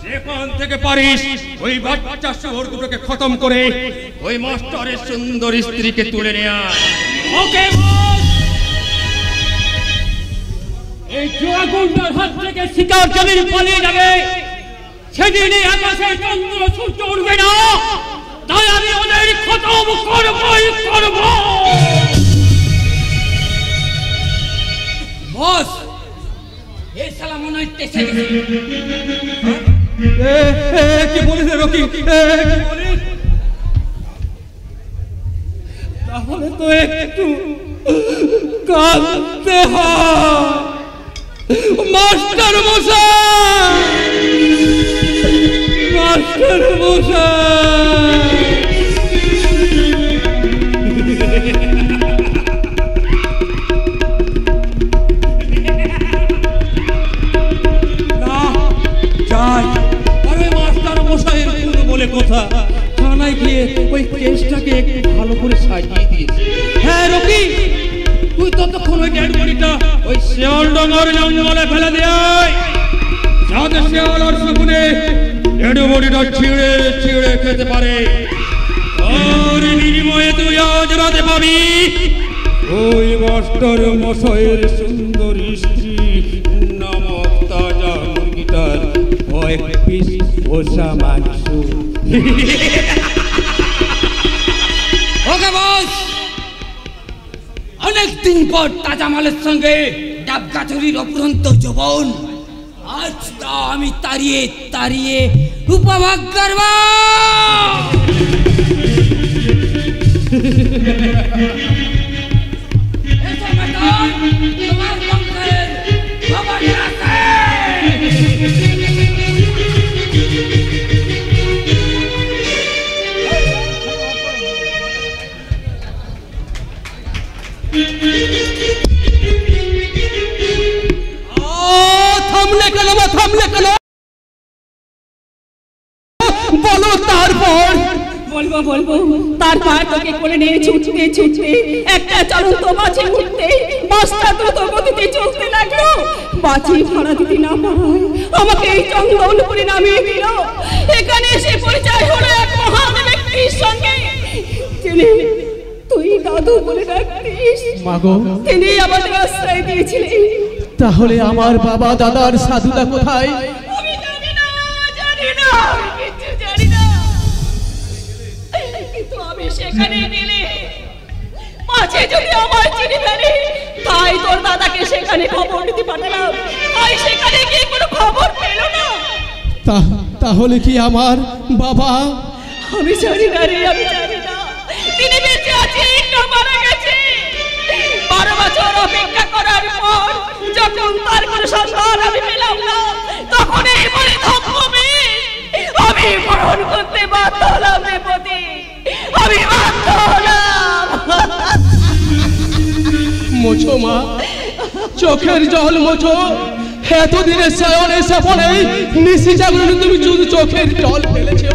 যেখান থেকে পারিস ওই বাচ্চা শহর দুটোকে খতম করে ওই মাস্টারের সুন্দর স্ত্রীকে তুলে নিয়ে আয়। ওকে এই জোয়াগুন্ডার হাত থেকে শিকার জমিন পালিয়ে যাবে, সেদিনই আকাশে চন্দ্র সূর্য উঠবে না। তাই আমি ওদের খতম করবই করব। বস এই শালা মনে হয় টেসে গেছে। কি বলিস রকি? তাহলে তো একটু কাঁদতে হয়। মাস্টার মশাই, মাস্টার মশাই, বলে কথা থানায় গিয়ে ওই কেসটাকে একটু ভালো করে সাজিয়ে দিয়েছে। হ্যাঁ রকি, তুই ততক্ষণ ওই ডেড বডিটা ওই শেয়ালডাঙ্গার জঙ্গলে ফেলে দেয়, যাতে শেয়াল আর শকুনে ডেড বডিটা ছিঁড়ে ছিঁড়ে খেতে পারে। আর বিনিময়ে তুই আজ রাতে পাবি ওই মাস্টার মশাইয়ের সুন্দরী স্ত্রী নামক তাজা মুরগিটার কয়েক পিস পোষা মাংস। ওকে বস, অনেকদিন পর তাজা মালের সঙ্গে ডাবগাছড়ির অপুরন্ত যৌবন, আজ তা আমি তাড়িয়ে তাড়িয়ে উপভোগ করব। তোমার বংশের খবর আছে। থামলে কেন বা থামলে কেন বলো। তারপর বলবো বলবো তারপর তোকে কোলে নিয়ে ছুটতে ছুটতে একটা চলন্ত মাঝে উঠতে বাসটা দ্রুত গতিতে চলতে লাগলো। বাজি ভাড়া দিতে না পারায় আমাকে এই জঙ্গলপুরে নামিয়ে দিল। এখানে এসে পরিচয় হলো এক মহান ব্যক্তির সঙ্গে, তিনি তুই দাদু বলে ডাকতিস। মাগো, তিনি আমাদের আশ্রয় দিয়েছিলেন। তাহলে আমার বাবা দাদার সাধুটা কোথায়? আমি জানি না, জানি না, কিছু জানি না, কিন্তু আমি সেখানে গেলে মাঝে যদি আমার চিনি ফেলে, তাই তোর দাদাকে সেখানে খবর দিতে পাঠালাম। তাই সেখানে গিয়ে কোনো খবর পেল না। তাহলে কি আমার বাবা? আমি জানি না রে, আমি জানি না তিনি বেঁচে আছেন না মারা গেছে। 12 বছর অপেক্ষা করার পর যখন তার কোনো সন্ধান আমি পেলাম না, তখন এই বলে ধমকবে আমি মরণ করতে বাধ্য হলাম রে পতি, আমি বাধ্য হলাম। মোছো মা, চোখের জল মোছো। এতদিনের সায়নে সাপনে নিশি জাগরণে তুমি শুধু চোখের জল ফেলেছো।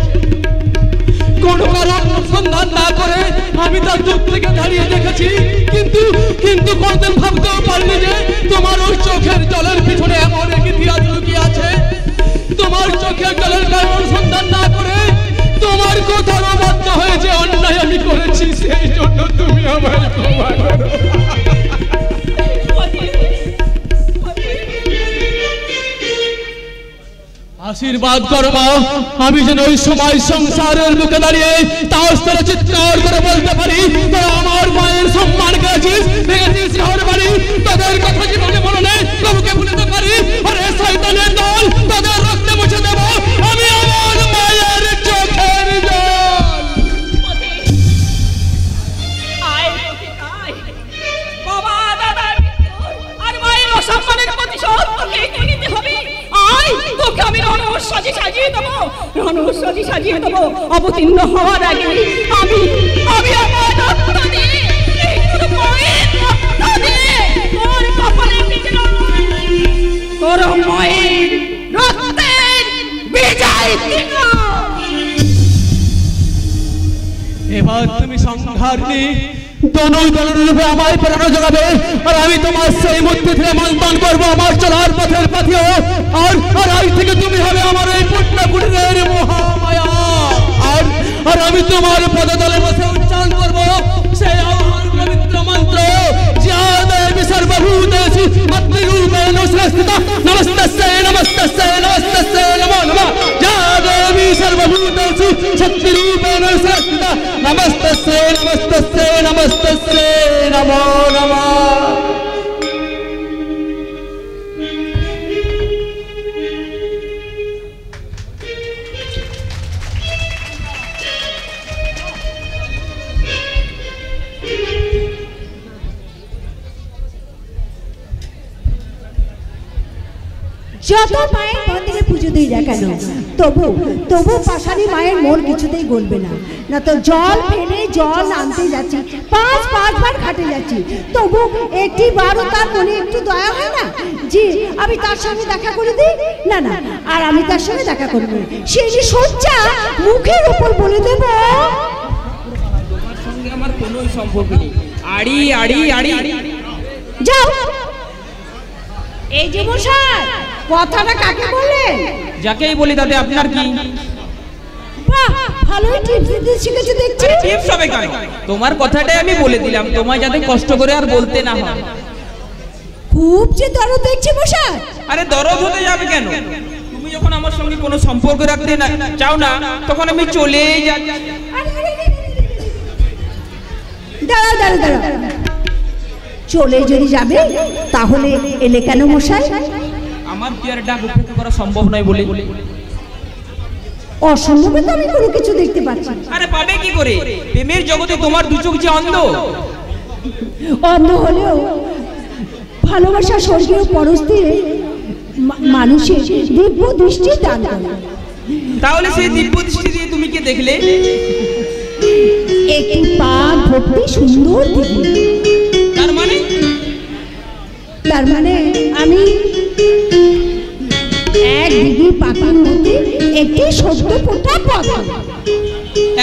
কোনো কারণ সন্ধান না করে আমি তার দূর থেকে দাঁড়িয়ে দেখেছি, কিন্তু কিন্তু কোনদিন ভাবতেও পারিনি যে তোমার ওই চোখের জলের পিছনে এমন এক ইতিহাস লুকিয়ে আছে। তোমার চোখের জলের কারণ সন্ধান না করে তোমার কথার বাধ্য হয়ে যে অন্যায় আমি করেছি, সেই জন্য তুমি আমায় ক্ষমা করো। আশীর্বাদ করো মা, আমি যেন ওই সময় সংসারের মুখে দাঁড়িয়ে তার স্তরে চিৎকার করে বলতে পারি, তোরা আমার মায়ের সম্মান করেছিস, ভেঙেছিস শহর বাড়ি, তাদের কথা জীবনে মনে নেই, প্রভুকে ভুলিতে পারি। আরে শয়তানের দল, তাদের রক্তে মুছে দেব আমি আমার মায়ের চোখের জল। বাবা দাদার আর মায়ের অসম্মানের প্রতিশোধ তোকে নিতে হবে। আয়, তোকে আমি রণসাজি সাজিয়ে দেবো, রণসাজি সাজিয়ে দেবো। অবতীর্ণ হওয়ার আগে আমি আমি আমার রক্ত দিয়ে, তোর মায়ের রক্ত দিয়ে তোর কপালে টিকে তোর মায়ের রক্তের বিজয় দিন। এবার তুমি সংহারনি রূপে আমায় প্রেরণা যোগাবে, আর আমি তোমার সেই মূর্তি থেকে মন্থন করবো আমার চলার পথের পাথিও। আর আজ থেকে তুমি হবে আমার এই পুটনা কুটিরের মহামায়া। আর আমি তোমার পদতলে বসে উচ্চারণ করবো সেই আমার পবিত্র মন্ত্র, যা দেবী সর্বভূতেষু মাতৃরূপেণ সংস্থিতা, নমস্তস্যৈ নমস্তস্যৈ নমস্তস্যৈ নমো নমঃ। যা দেবী সর্বভূতেষু শক্তিরূপেণ সংস্থিতা, নমস্তস্যৈ নমস্তস্যৈ নমস্তস্যৈ নমো নমঃ। যত মায়ের মন্দিরে পুজো দিই না কেন, তবু পাশানি মায়ের মন কিছুতেই গলবে না। না তো জল ফেলে জল আনতে যাচ্ছি, 5-5 ঘাটে যাচ্ছি, তবু একটি বারও তার মনে একটু দয়া হয় না যে আমি তার সঙ্গে দেখা করে দিই? না না, আর আমি তার সঙ্গে দেখা করবো, সেই যে সজ্জা মুখের উপর বলে দেব। তোমার সঙ্গে আমার কোনো সম্পর্ক নেই। আড়ি আড়ি আড়ি যাও। এই যে মশাই, কথাটা কাকে বললেন? যাকেই বলি তাতে আপনার কি? বাহ, ভালোই টিপস দিতে শিখেছো দেখছি। টিপস হবে কেন? তোমার কথাটাই আমি বলে দিলাম, তোমায় যাতে কষ্ট করে আর বলতে না হয়। খুব যে দরদ দেখছি মশাই। আরে দরদ হতে যাবে কেন? তুমি যখন আমার সঙ্গে কোনো সম্পর্ক রাখতে না চাও না, তখন আমি চলেই যাচ্ছি। দাঁড়াও দাঁড়াও দাঁড়াও, চলে যদি যাবে তাহলে এলে কেন মশাই? আমার কি আর ডাক উপেক্ষা করা সম্ভব নয় বলে? অসম্ভবে তো আমি কোনো কিছু দেখতে পাচ্ছি। আরে পাবে কি করে? প্রেমের জগতে তোমার দু চোখ যে অন্ধ। অন্ধ হলেও ভালোবাসা স্বর্গীয় পরস্তিরে মানুষের দিব্য দৃষ্টি দান করে। তাহলে সেই দিব্য দৃষ্টি দিয়ে তুমি কি দেখলে? একটি পাক ভক্তি সুন্দর দিদি। তার মানে আমি এক দিদি পাখির মধ্যে একটি সত্য ফোটা পাখি।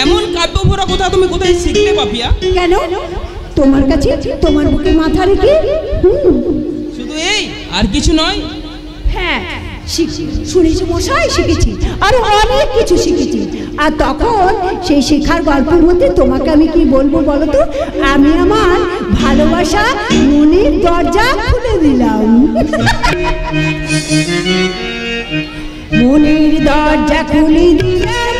এমন কাব্যভরা কথা তুমি কোথায় শিখলে পাপিয়া? কেন? তোমার কাছে, তোমার বুকে মাথা রেখে। শুধু এই, আর কিছু নয়? হ্যাঁ, শুনেছি মশাই, শিখেছি, আরো অনেক কিছু শিখেছি। আর তখন সেই শেখার গল্পের মধ্যে তোমাকে আমি কি বলবো বলো তো? আমি আমার ভালোবাসা মনের দরজা খুলে দিলাম। মনের দরজা খুলে দিলাম,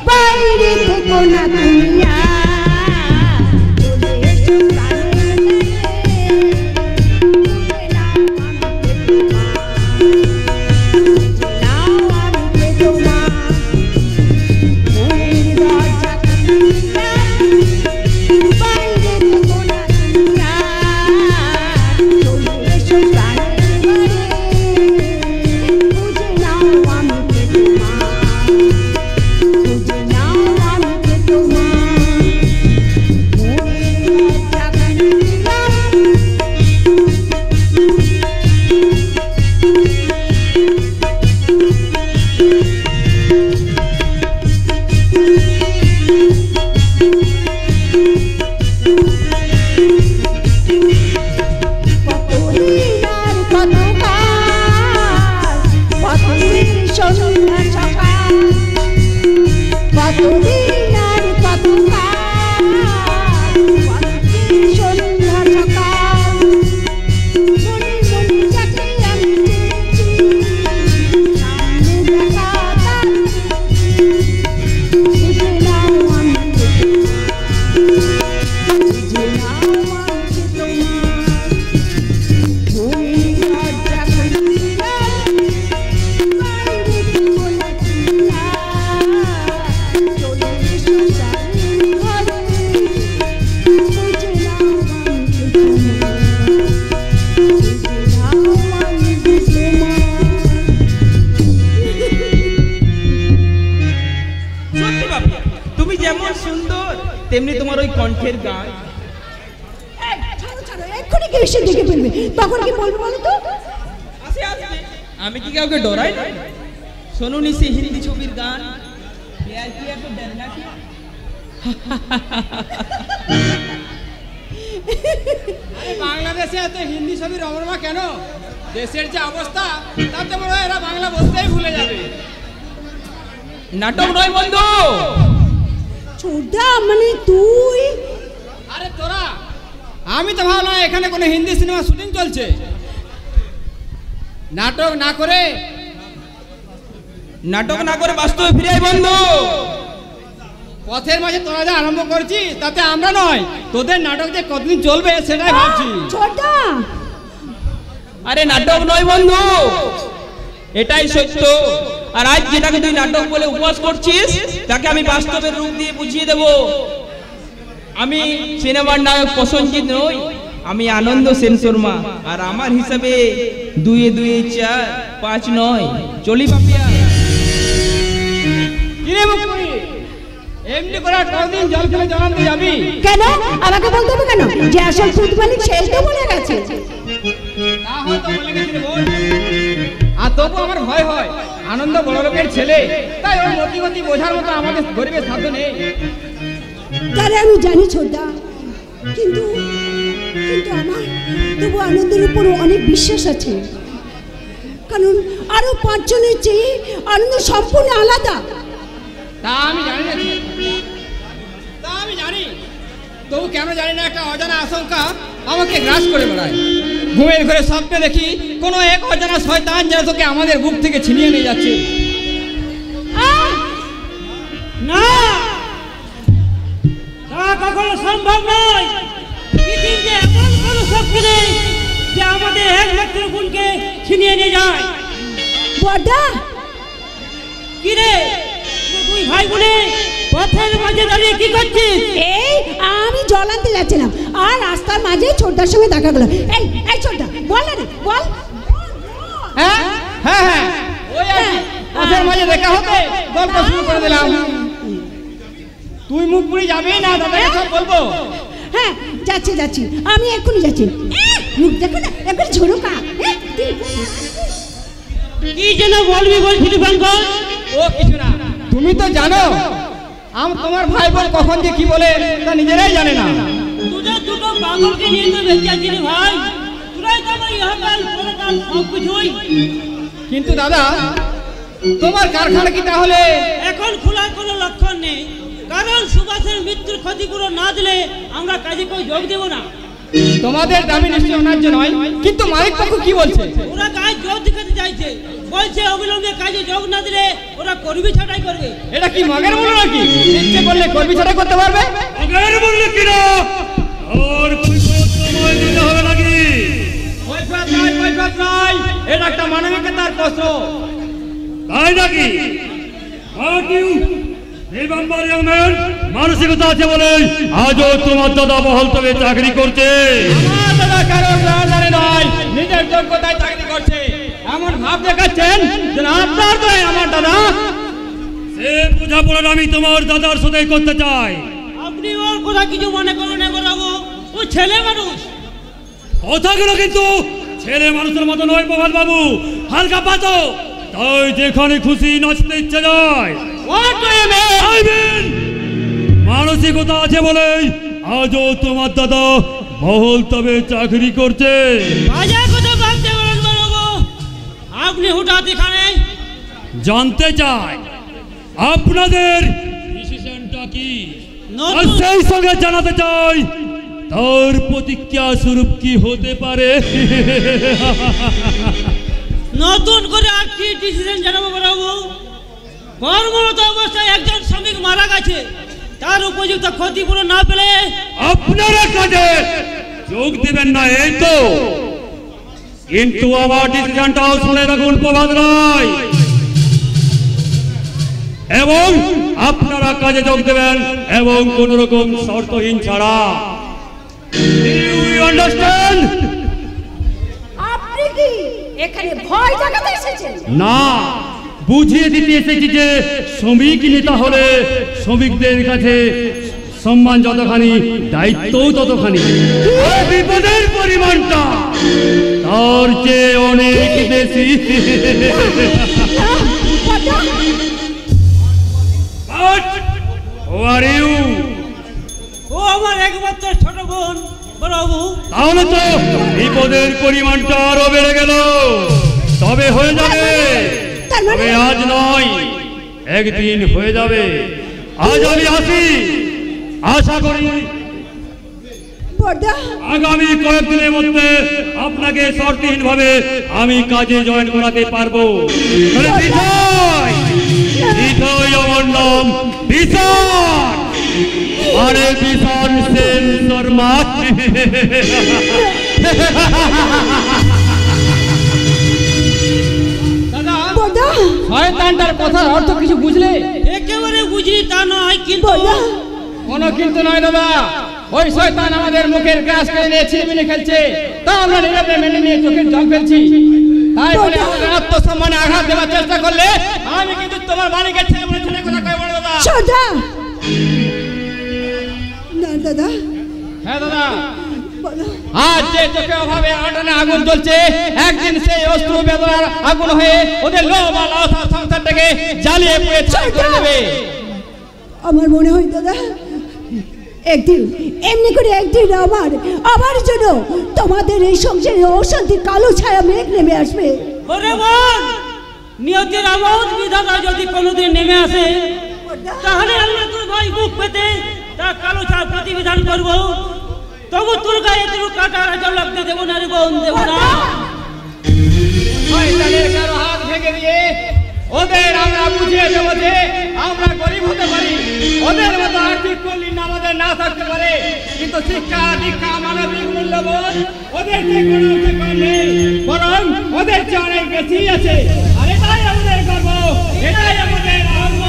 বাইরে থেকো না তুমি আর। তেমনি তোমার ওই কণ্ঠের গান। এক্ষুনি কি এসে দেখে ফেলবে, তখন কি বলবো বলো তো? আমি কি কাউকে ডরাই? শোনুনি সে হিন্দি ছবির গান, প্যার কিয়া তো ডরনা কিয়া। বাংলাদেশে এত হিন্দি ছবির রমরমা কেন? দেশের যে অবস্থা তাতে মনে হয় এরা বাংলা বলতেই ভুলে যাবে। নাটক নয় বন্ধু। ছোটদা মানে তুই? আরে তোরা, আমি তো ভাবলাম এখানে কোনো হিন্দি সিনেমা শুটিং চলছে। নাটক না করে বাস্তবে ফিরে আয় বন্ধু। পথের মাঝে তোরা যা আরম্ভ করছিস তাতে আমরা নয়, তোদের নাটক যে কতদিন চলবে সেটাই ভাবছি। ছোটদা, আরে নাটক নয় বন্ধু, এটাই সত্য। আর আজ যেটাকে তুই নাটক বলে উপহাস করছিস তাকে আমি বাস্তবের রূপ দিয়ে বুঝিয়ে দেব। আমি সিনেমার নায়ক প্রসেনজিৎ নই, আমি আনন্দ সেন শর্মা, আর আমার হিসাবে 2 এ 2 4 5 9। চলি বাপিয়া। কিরে মুকুরি, এমনি করে কতদিন জল খেলে জানাতে যাবি? কেন আমাকে বলতে হবে কেন? যে আসল খুদ মালিক সেই তো বলে গেছে। তা হয়তো বলে গেছিল বল, আর তবু আমার ভয় হয়। আনন্দ বড় লোকের ছেলে, তাই ওর মতি বোঝার মতো আমাদের গরিবের সাধ্য নেই। তাহলে আমি জানি ছোটদা, কিন্তু কিন্তু আমার তবু আনন্দের উপর অনেক বিশ্বাস আছে, কারণ আরো 5 জনের চেয়ে আনন্দ সম্পূর্ণ আলাদা। তা আমি জানি না, তা আমি জানি, তবু কেন জানি না একটা অজানা আশঙ্কা আমাকে গ্রাস করে বেড়ায়। ঘুমের ঘরে স্বপ্নে দেখি কোনো এক অজানা শয়তান যেন তোকে আমাদের বুক থেকে ছিনিয়ে নিয়ে যাচ্ছে। না, তা কখনো সম্ভব নয়। পৃথিবীতে এমন কোনো শক্তি নেই যে আমাদের একমাত্র গুণকে ছিনিয়ে নিয়ে যায়। বড়দা, কি রে তুই ভাই বোনে পথের মাঝে দাঁড়িয়ে কি করছিস? এই আমি জল আনতে যাচ্ছিলাম, আর রাস্তার মাঝে ছোটদার সঙ্গে দেখা গেল। এই এই ছোটদা, বল না রে, বল। হ্যাঁ হ্যাঁ হ্যাঁ, ওই পথের মাঝে দেখা হতে গল্প শুরু করে দিলাম। তুই মুখ পুড়ি যাবি না? দাদাকে সব বলবো। হ্যাঁ যাচ্ছি যাচ্ছি, আমি এক্ষুনি যাচ্ছি। মুখ দেখো না, একবার ঝোড়কা। কি যেন বলবি বলছিলি পঙ্কজ? ও কিছু না, তুমি তো জানো তোমার ভাই বোন কখন যে কি বলে তা নিজেরাই জানে না। তোদের দুটো পাগলকে নিয়ে তো বেঁচে আছি রে ভাই, তোরাই তো আমার ইহকাল পরকাল সব কিছুই। কিন্তু দাদা, তোমার কারখানা কি তাহলে এখন খোলার কোনো লক্ষণ নেই, কারণ সুভাষের মৃত্যুর ক্ষতিপূরণ না দিলে আমরা কাজে কেউ যোগ দেব না। তোমাদের দাবি নিশ্চয় অন্যায্য নয়, কিন্তু মালিক পক্ষ কি বলছে? ওরা কাজ যোগ দেখাতে চাইছে, বলছে অবিলম্বে কাজে যোগ না দিলে ওরা কর্মী ছাঁটাই করবে। এটা কি মগের বলো নাকি? ইচ্ছে করলে কর্মী ছাঁটাই করতে পারবে? মগের বললে কি না, আর কৈফিয়ত সময় দিতে হবে নাকি? কৈফিয়ত নাই, এটা একটা মানবিকতার প্রশ্ন। তাই নাকি? মানসিকতা আছে বলে আজও তোমার দাদা বহলতবে চাকরি করছে। আমার দাদা কারো রাজধানী নয়, নিজের যোগ্যতায় চাকরি করছে। এমন ভাব দেখাচ্ছেন যে আপনার তো আমার দাদা। সে বোঝাপড়া আমি তোমার দাদার সাথে করতে চাই। আপনি ওর কথা কিছু মনে করেন বাবু, ও ছেলে মানুষ। কথাগুলো কিন্তু ছেলে মানুষের মতো নয় প্রভাত বাবু, হালকা পাতো, তাই যেখানে খুশি নাচতে ইচ্ছে যায়। মানসিকতা আছে বলেই আজও তোমার দাদা বহল তবে চাকরি করছে। আপনি হঠাৎ এখানে জানতে চাই আপনাদের ডিসিশনটা কি, সেই সঙ্গে জানাতে চাই তার প্রতিক্রিয়া স্বরূপ কি হতে পারে। নতুন করে আর কি ডিসিশন জানাবো বাবু? কর্মরত অবস্থায় একজন শ্রমিক মারা গেছে, তার উপযুক্ত ক্ষতিপূরণ না পেলে আপনারা কাজে যোগ দেবেন না, এই তো। কিন্তু আমার ডিসিশনটাও শুনে রাখুন প্রভাত রায়, এবং আপনারা কাজে যোগ দেবেন এবং কোন রকম শর্তহীন ছাড়া। You understand? আপনি কি এখানে ভয় দেখাতে এসেছেন? না, বুঝিয়ে দিতে এসেছি যে শ্রমিক নেতা হলে শ্রমিকদের কাছে সম্মান যতখানি, দায়িত্বও ততখানি। বিপদের পরিমাণটা তার চেয়ে অনেক বেশি। ও আমার একমাত্র ছোট বোন বাবু। তাহলে তো বিপদের পরিমাণটা আরো বেড়ে গেল। তবে হয়ে যাবে, তবে আজ নয়, একদিন হয়ে যাবে। আজ আমি আসি, আশা করি আগামী কয়েকদিনের মধ্যে আপনাকে শর্তহীন ভাবে আমি কাজে জয়েন করাতে পারবো। আমার নাম বিশাল, আরে বিশাল সেন শর্মা। শয়তানটার কথার অর্থ কিছু বুঝলে? একেবারে বুঝলি তা নয়, কিন্তু কোনো কিন্তু নয় দাদা। ওই শয়তান আমাদের মুখের গ্রাস করে নিয়ে ছিনিমিনি খেলছে, তা আমরা নীরবে মেনে নিয়ে চোখের জল ফেলছি। তাই বলে আমাদের আত্মসম্মানে আঘাত দেওয়ার চেষ্টা করলে আমি কিন্তু তোমার বাড়িকে ছেড়ে বলে ছেলে কথা কই বড় দাদা। সোজা না দাদা। হ্যাঁ দাদা, আজ যে চোখে অভাবে আগুনে আগুন জ্বলছে, একদিন সেই অস্ত্র বেদনার আগুন হয়ে ওদের লোভ আর লালসার সংসারটাকে জ্বালিয়ে পুড়ে ছাই করে দেবে। আমার মনে হয় দাদা একদিন এমনি করে একদিন আবার যেন তোমাদের এই সংসারে অশান্তির কালো ছায়া মেঘ নেমে আসবে। ওরে বোন, নিয়তির আমোদ বিধাতা যদি কোনোদিন নেমে আসে, তাহলে আমরা তোর ভাই মুখ পেতে তার কালো ছায়া প্রতিবিধান করবো। তবু তোর গায়ে তোর কাটা রাজা লাগতে দেবো না রে বোন, দেবো না। শয়তানের কারো হাত ভেঙে দিয়ে ওদের আমরা বুঝিয়ে দেবো যে আমরা গরিব হতে পারি, ওদের মতো আর্থিক কল্যাণ আমাদের না থাকতে পারে, কিন্তু শিক্ষা দীক্ষা মানবিক মূল্যবোধ ওদের চেয়ে কোনো অংশে কম নেই, বরং ওদের চেয়ে অনেক বেশি আছে। আর এটাই আমাদের গর্ব, এটাই আমাদের গর্ব।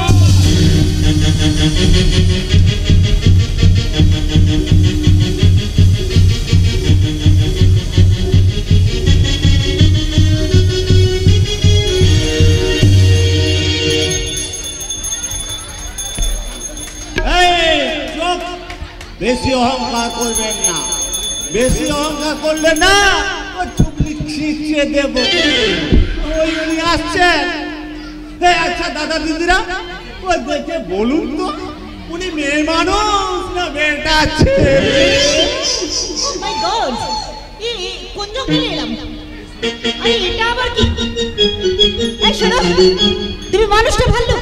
বেশি অহংকার করবেন না, বেশি অহংকার করলে না ও চুপলি ছিঁচিয়ে দেব। ওই উনি আসছেন। আচ্ছা দাদা দিদিরা, ওই দেখে বলুন তো উনি মেয়ে মানুষ না মেয়েটা আছে? মাই গড, কোন জঙ্গলে এলাম? আরে এটা আবার কি? এই শোনো, তুমি মানুষটা ভালো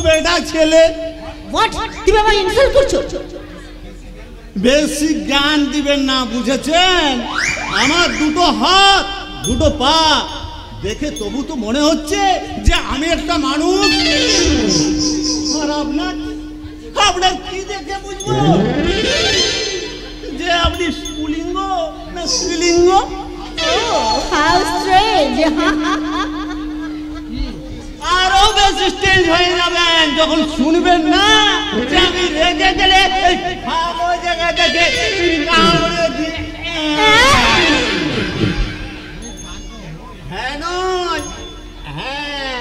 বেটা ছেলে? হোয়াট, তুমি আমাকে ইনসাল্ট করছো? বেশি জ্ঞান দিবেন না, বুঝেছেন? আমার দুটো হাত দুটো পা দেখে তবু তো মনে হচ্ছে যে আমি একটা মানুষ। আর আপনার কি দেখে বুঝবো যে আপনি স্ফুলিঙ্গ না স্ত্রীলিঙ্গ? How strange. আরো বেশি স্টেজ হয়ে যাবেন যখন শুনবেন না যে আমি রেগে গেলে ওই জায়গায় দেখে কামড়ে দিয়ে। হ্যাঁ নয়, হ্যাঁ,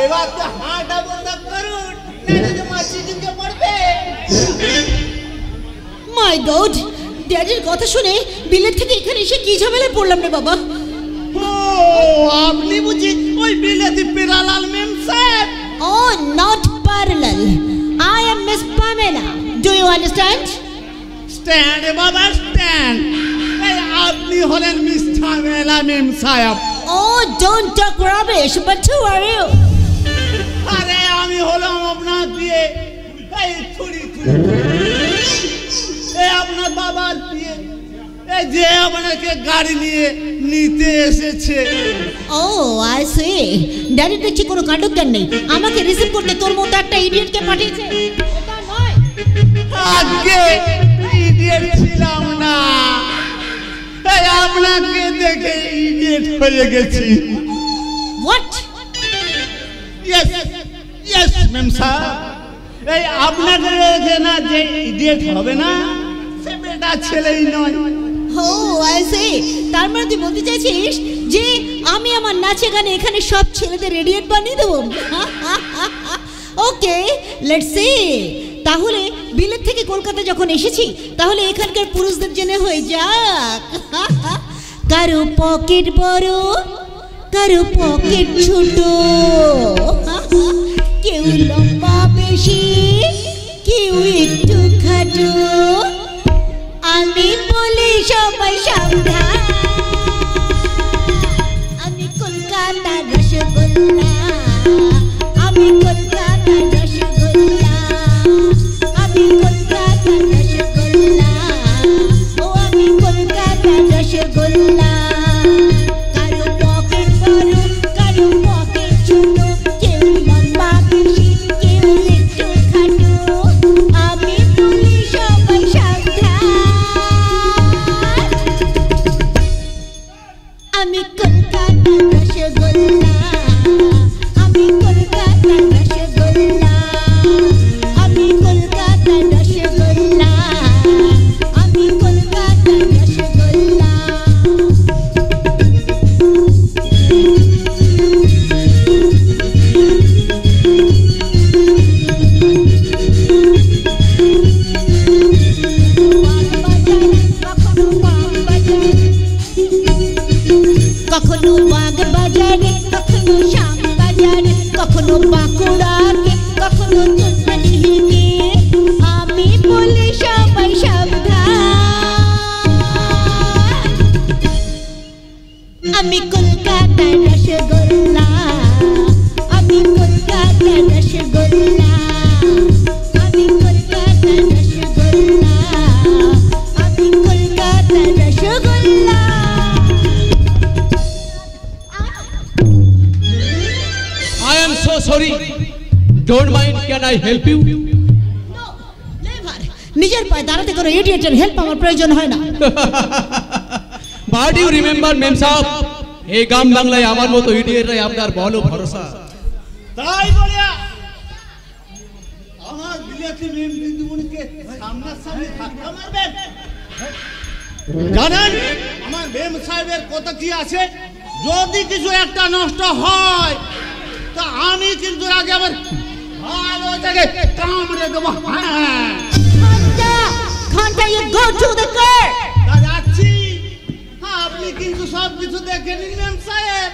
এবার তো হাঁটা বন্ধ করুন, মাছি দিকে পড়বে। মাই গড, ড্যাডির কথা শুনে বিলেত থেকে এখানে এসে কি ঝামেলায় পড়লাম রে বাবা। ও আপনি বুঝি ওই বিলেতি পিরালাল মেম সাহেব? Oh, not parallel. I am Miss Pamela. Do you understand? Stand, Baba, stand. আপনি হলেন মিস ঝামেলা মেম সাহেব। Oh, don't talk rubbish. But who are you? আরে আমি হলাম আপনার দিয়ে এই ছুরি এই আপনার বাবার দিয়ে, এই যে আপনাকে গাড়ি নিয়ে নিতে এসেছে। ও আই সি, ড্যাডি দেখছি কোনো কাণ্ডজ্ঞান নেই, আমাকে রিসিভ করতে তোর মতো একটা ইডিয়েটকে পাঠিয়েছে। এটা নয়, আগে ইডিয়েট ছিলাম না, এই আপনাকে দেখে ইডিয়েট হয়ে গেছি। What? Yes yes ma'am sir, এই আপনাকে দেখে না যে ইডিয়েট হবে না সে বেটা ছেলেই নয়। ও আই সি, তার মানে তুই বলতে চাইছিস যে আমি আমার নাচে গানে এখানে সব ছেলেদের রেডিয়েট বানিয়ে দেবো? ওকে, লেটস সি। তাহলে বিলেত থেকে কলকাতা যখন এসেছি তাহলে এখানকার পুরুষদের জন্য হয়ে যাক। কারো পকেট বড়, কারো পকেট ছোট, কেউ লম্বা বেশি, কেউ একটু খাটো, আমি বলি সবাই সাবধান, আমি কলকাতার রসগোল্লা, আমি কলকাতার রসগোল্লা, আমি কলকাতার রসগোল্লা, ও আমি কলকাতার রসগোল্লা। কারো পকেট বড়, কারো পকেট ছোট, কেউ লম্বা বেশি, কেউ একটু খাটো, আমি বলি সবাই সাবধান, আমি কলকাতার রসগোল্লা, আমি কলকাতার রসগোল্লা। কখনো বাগ বাজারে কখনো শ্যাম বাজারে কখনো বাঁকুড়াকে কখনো চন্দ্রদিঘিকে আমি বলি সবাই সাবধান আমি কলকাতার রসগোল্লা আমি কলকাতার রসগোল্লা আমি কলকাতার রসগোল্লা আমি কলকাতার rasgulla I am so sorry. Don't mind. Can I help you? নিজের পায়ে দাঁড়াতে কোনো ইডিয়েটের হেল্প আমার প্রয়োজন হয় না। But you remember মেম সাহেব, এই গ্রাম বাংলায় আমার মতো ইডিয়েটরাই আপনার বলো ভরসা। তাই বলে আমার বিলেতি মেম দিদিমণিকে সামনাসামনি ধাক্কা মারবেন? জানেন আমার মেম সাহেবের কথা কি আছে? যদি কিছু একটা নষ্ট হয় তা আমি কিন্তু আগে আমার ভালো জায়গায় কামড়ে দেবো। ঘন্টা you go to the car যাচ্ছি। আপনি কিন্তু সব কিছু দেখে নিন মেম সাহেব,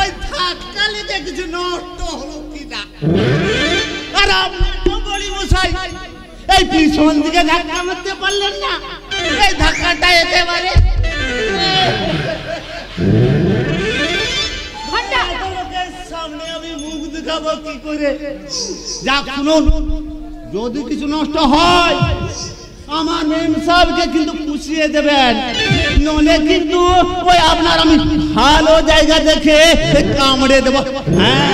ওই ধাক্কা লেগে কিছু নষ্ট হলো কিনা। আর আপনি তো বড়ি মশাই এই পিছন দিকে ধাক্কা মারতে পারলেন না, এই ধাক্কাটা একেবারে সামনে আমি মুখ দেখাবো কি করে? যাক শুনুন, যদি কিছু নষ্ট হয় আমার মেম সাহেবকে কিন্তু পুষিয়ে দেবেন, নলে কিন্তু ওই আপনার আমি ভালো জায়গা দেখে কামড়ে দেবো। হ্যাঁ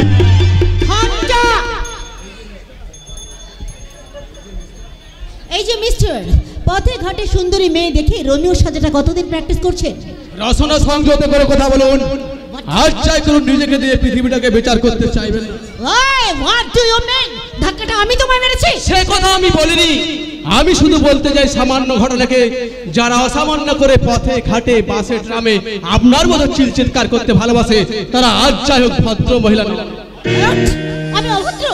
এই যে মিস্টার, পথে ঘাটে সুন্দরী মেয়ে দেখে রোমিও সাজাটা কতদিন প্র্যাকটিস করছেন? রচনা সংযত করে কথা বলুন। আজ চাই করুন নিজেকে দিয়ে পৃথিবীটাকে বিচার করতে চাইবেন। ওই হোয়াট ডু ইউ মিন? ধাক্কাটা আমি তোমায় মেরেছি? সে কথা আমি বলিনি, আমি শুধু বলতে চাই সামান্য ঘটনাকে যারা অসামান্য করে পথে ঘাটে বাসে ট্রামে আপনার মতো চিৎকার করতে ভালোবাসে তারা আজ যাই হোক ভদ্র মহিলা নয়। আমি অভদ্র?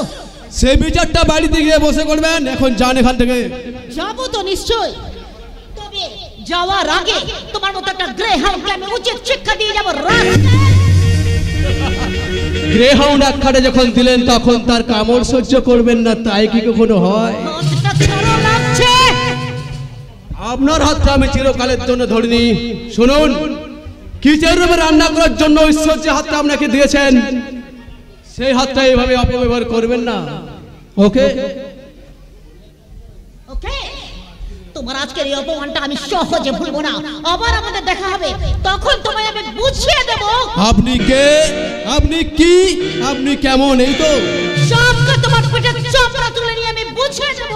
সে বিচারটা বাড়িতে গিয়ে বসে করবেন। এখন যান এখান থেকে। যাবো তো নিশ্চয়, তবে যাওয়ার আগে তোমার মতো একটা গ্রে হাউন্ডকে আমি উচিত শিক্ষা দিয়ে যাবো। গ্রে হাউন্ড এক খাটে যখন দিলেন তখন তার কামড় সহ্য করবেন না, তাই কি কখনো হয়? আপনার হাতটা আমি চিরকালের জন্য ধরিনি। শুনুন, কিচেন রুমে রান্না করার জন্য ঈশ্বর যে হাতটা আপনাকে দিয়েছেন সেই হাতটা এইভাবে অপব্যবহার করবেন না। ওকে ওকে, তোমার আজকের এই অপমানটা আমি সহজে ভুলবো না। আবার আমাদের দেখা হবে, তখন তোমায় আমি বুঝিয়ে দেব আপনি কে, আপনি কি, আপনি কেমন। এই তো সবকে তোমার পেটে চামড়া তুলে নিয়ে আমি বুঝিয়ে দেব।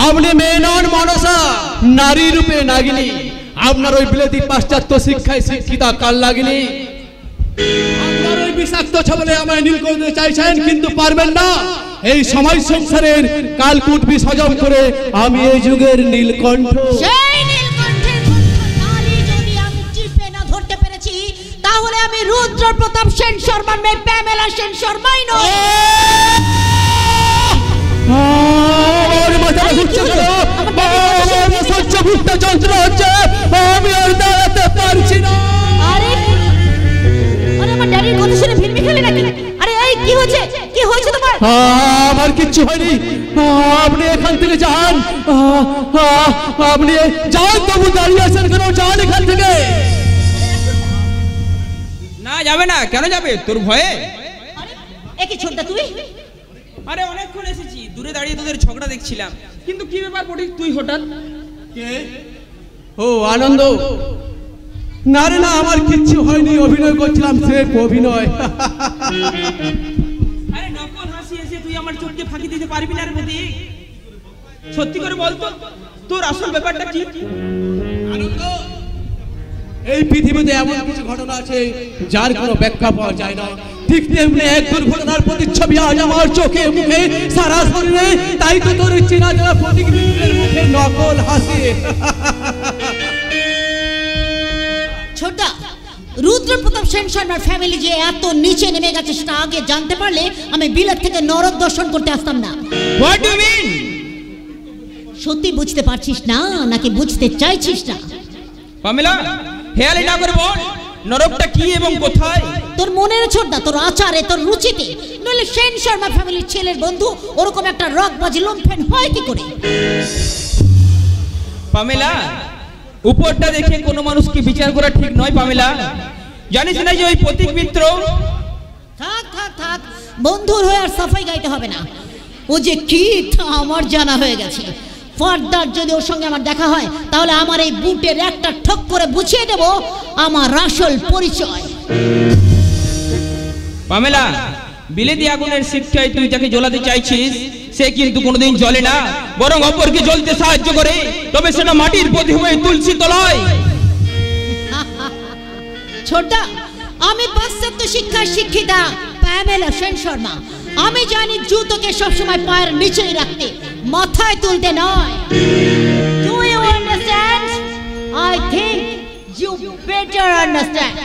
আপনি মেয়ে নন মনসা, নারী রূপে নাগিনী। আপনার ওই বিলেতি পাশ্চাত্য শিক্ষায় শিক্ষিতা কাল লাগিনি। আপনার ওই বিষাক্ত ছবলে আমায় নীল করতে চাইছেন, কিন্তু পারবেন না। এই সময় সংসারের কালকুট বিসর্জন করে আমি এই যুগের নীলকণ্ঠ। সেই নীলকণ্ঠের নারী যদি আমি চিপে না ধরতে পেরেছি, তাহলে আমি রুদ্র প্রতাপ সেন শর্মার মেয়ে প্যামেলা সেন শর্মাই নই। আমার মাথা ঘুরছে কেন? আমার সহ্য ভুট্টা যন্ত্রণা হচ্ছে, আমি আর দাঁড়াতে পারছি না। আরে আরে আমার ড্যাডির কথা শুনে ফিল্মি খেলে নাকি? আরে এই কি হয়েছে, কি হয়েছে তোমার? আমার কিচ্ছু হয়নি, আপনি এখান থেকে যান। আপনি যান, তবু দাঁড়িয়ে আছেন কেন? যান এখান থেকে। না যাবে না, কেন যাবে? তোর ভয়ে? একই ছোটটা তুই? আরে অনেকক্ষণ এসেছি, দূরে দাঁড়িয়ে তোদের ঝগড়া দেখছিলাম, কিন্তু কি ব্যাপার পটি তুই হঠাৎ? কে? ও আনন্দ। না রে না, আমার কিচ্ছু হয়নি, অভিনয় করছিলাম, স্রেফ অভিনয়। আরে নকল হাসি এসে তুই আমার চোখকে ফাঁকি দিতে পারবি না রে প্রতি। সত্যি করে বল তো, তোর আসল ব্যাপারটা কি? আনন্দ, এই পৃথিবীতে এমন কিছু ঘটনা আছে যার কোনো ব্যাখ্যা পাওয়া যায় না। ঠিক তেমনি এক দুর্ঘটনার প্রতিচ্ছবি আজ আমার চোখে মুখে সারা শরীরে, তাই তো তোর চেনা যারা প্রতিবিম্বের মুখে নকল হাসি। ছোটটা, রুদ্র প্রতাপ সেন শর্মার ফ্যামিলি যে এত নিচে নেমে গেছে সেটা আগে জানতে পারলে আমি বিলেত থেকে নরক দর্শন করতে আসতাম না। What do mean? সত্যি বুঝতে পারছিস না নাকি বুঝতে চাইছিস না? পামেলা, হেয়ালি না করে বল, নরকটা কি এবং কোথায়? তোর মনের ছোটদা, তোর আচারে, তোর রুচিতে, নইলে সেন শর্মা ফ্যামিলির ছেলের বন্ধু ওরকম একটা রকবাজি লম্ফেন হয় কি করে? পামেলা, উপরটা দেখে কোনো মানুষকে বিচার করা ঠিক নয় পামেলা। জানিস না যে ওই প্রতীক মিত্র? থাক থাক থাক, বন্ধুর হয়ে আর সাফাই গাইতে হবে না। ও যে কি তা আমার জানা হয়ে গেছে। ফার্দার যদি ওর সঙ্গে আমার দেখা হয় তাহলে আমার এই বুটের একটা ঠক করে বুঝিয়ে দেব আমার আসল পরিচয়। পামেলা, বিলেতি আগুনের শিক্ষায় তুই যাকে জ্বলাতে চাইছিস সে কিন্তু কোনোদিন জ্বলে না, বরং অপরকে জ্বলতে সাহায্য করে, তবে সেটা মাটির প্রদীপ হয়ে তুলসী তলায়। ছোটদা, আমি পাশ্চাত্য শিক্ষায় শিক্ষিতা প্যামেলা সেন শর্মা। আমি জানি জুতোকে সবসময় পায়ের নিচেই রাখতে, মাথায় তুলতে নয়। Do you understand? I think you better understand.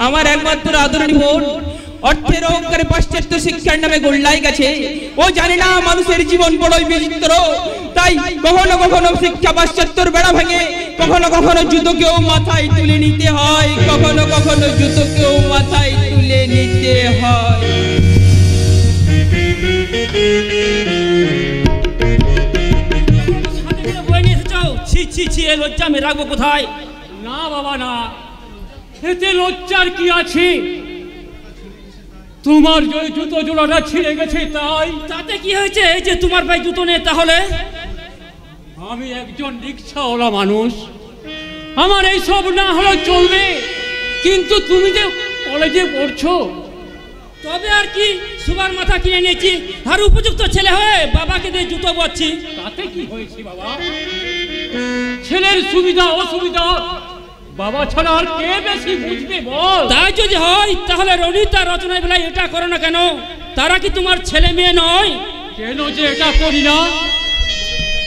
আমার একমাত্র আদরণী বোন অর্থের অহংকারে পাশ্চাত্য শিক্ষার নামে গোল্লাই গেছে। ও জানে না মানুষের জীবন বড়ই বিচিত্র, তাই কখনো কখনো শিক্ষা পাশ্চাত্যর বেড়া ভেঙে, কখনো কখনো জুতোকেও মাথায় তুলে নিতে হয়, কখনো কখনো জুতোকেও মাথায় তুলে নিতে হয়। ছি ছি ছি, এ লজ্জা আমি রাখবো কোথায়? না বাবা না, এতে লজ্জার কি আছে? তোমার যে জুতো জোড়াটা ছিঁড়ে গেছে তাই। তাতে কি হয়েছে যে তোমার ভাই জুতো নেই? তাহলে আমি একজন রিক্সাওয়ালা মানুষ, আমার এইসব না হলে চলবে, কিন্তু তুমি যে কলেজে পড়ছো। তবে আর কি, সুবার মাথা কিনে নিয়েছি আর উপযুক্ত ছেলে হয়ে বাবাকে দিয়ে জুতো বচ্ছি। তাতে কি হয়েছে বাবা? ছেলের সুবিধা অসুবিধা বাবা ছাড়া আর কে বেশি বুঝবে বল? তাই যদি হয় তাহলে রনিতা রচনায় বেলায় এটা করো না কেন? তারা কি তোমার ছেলে মেয়ে নয়? কেন যে এটা করি না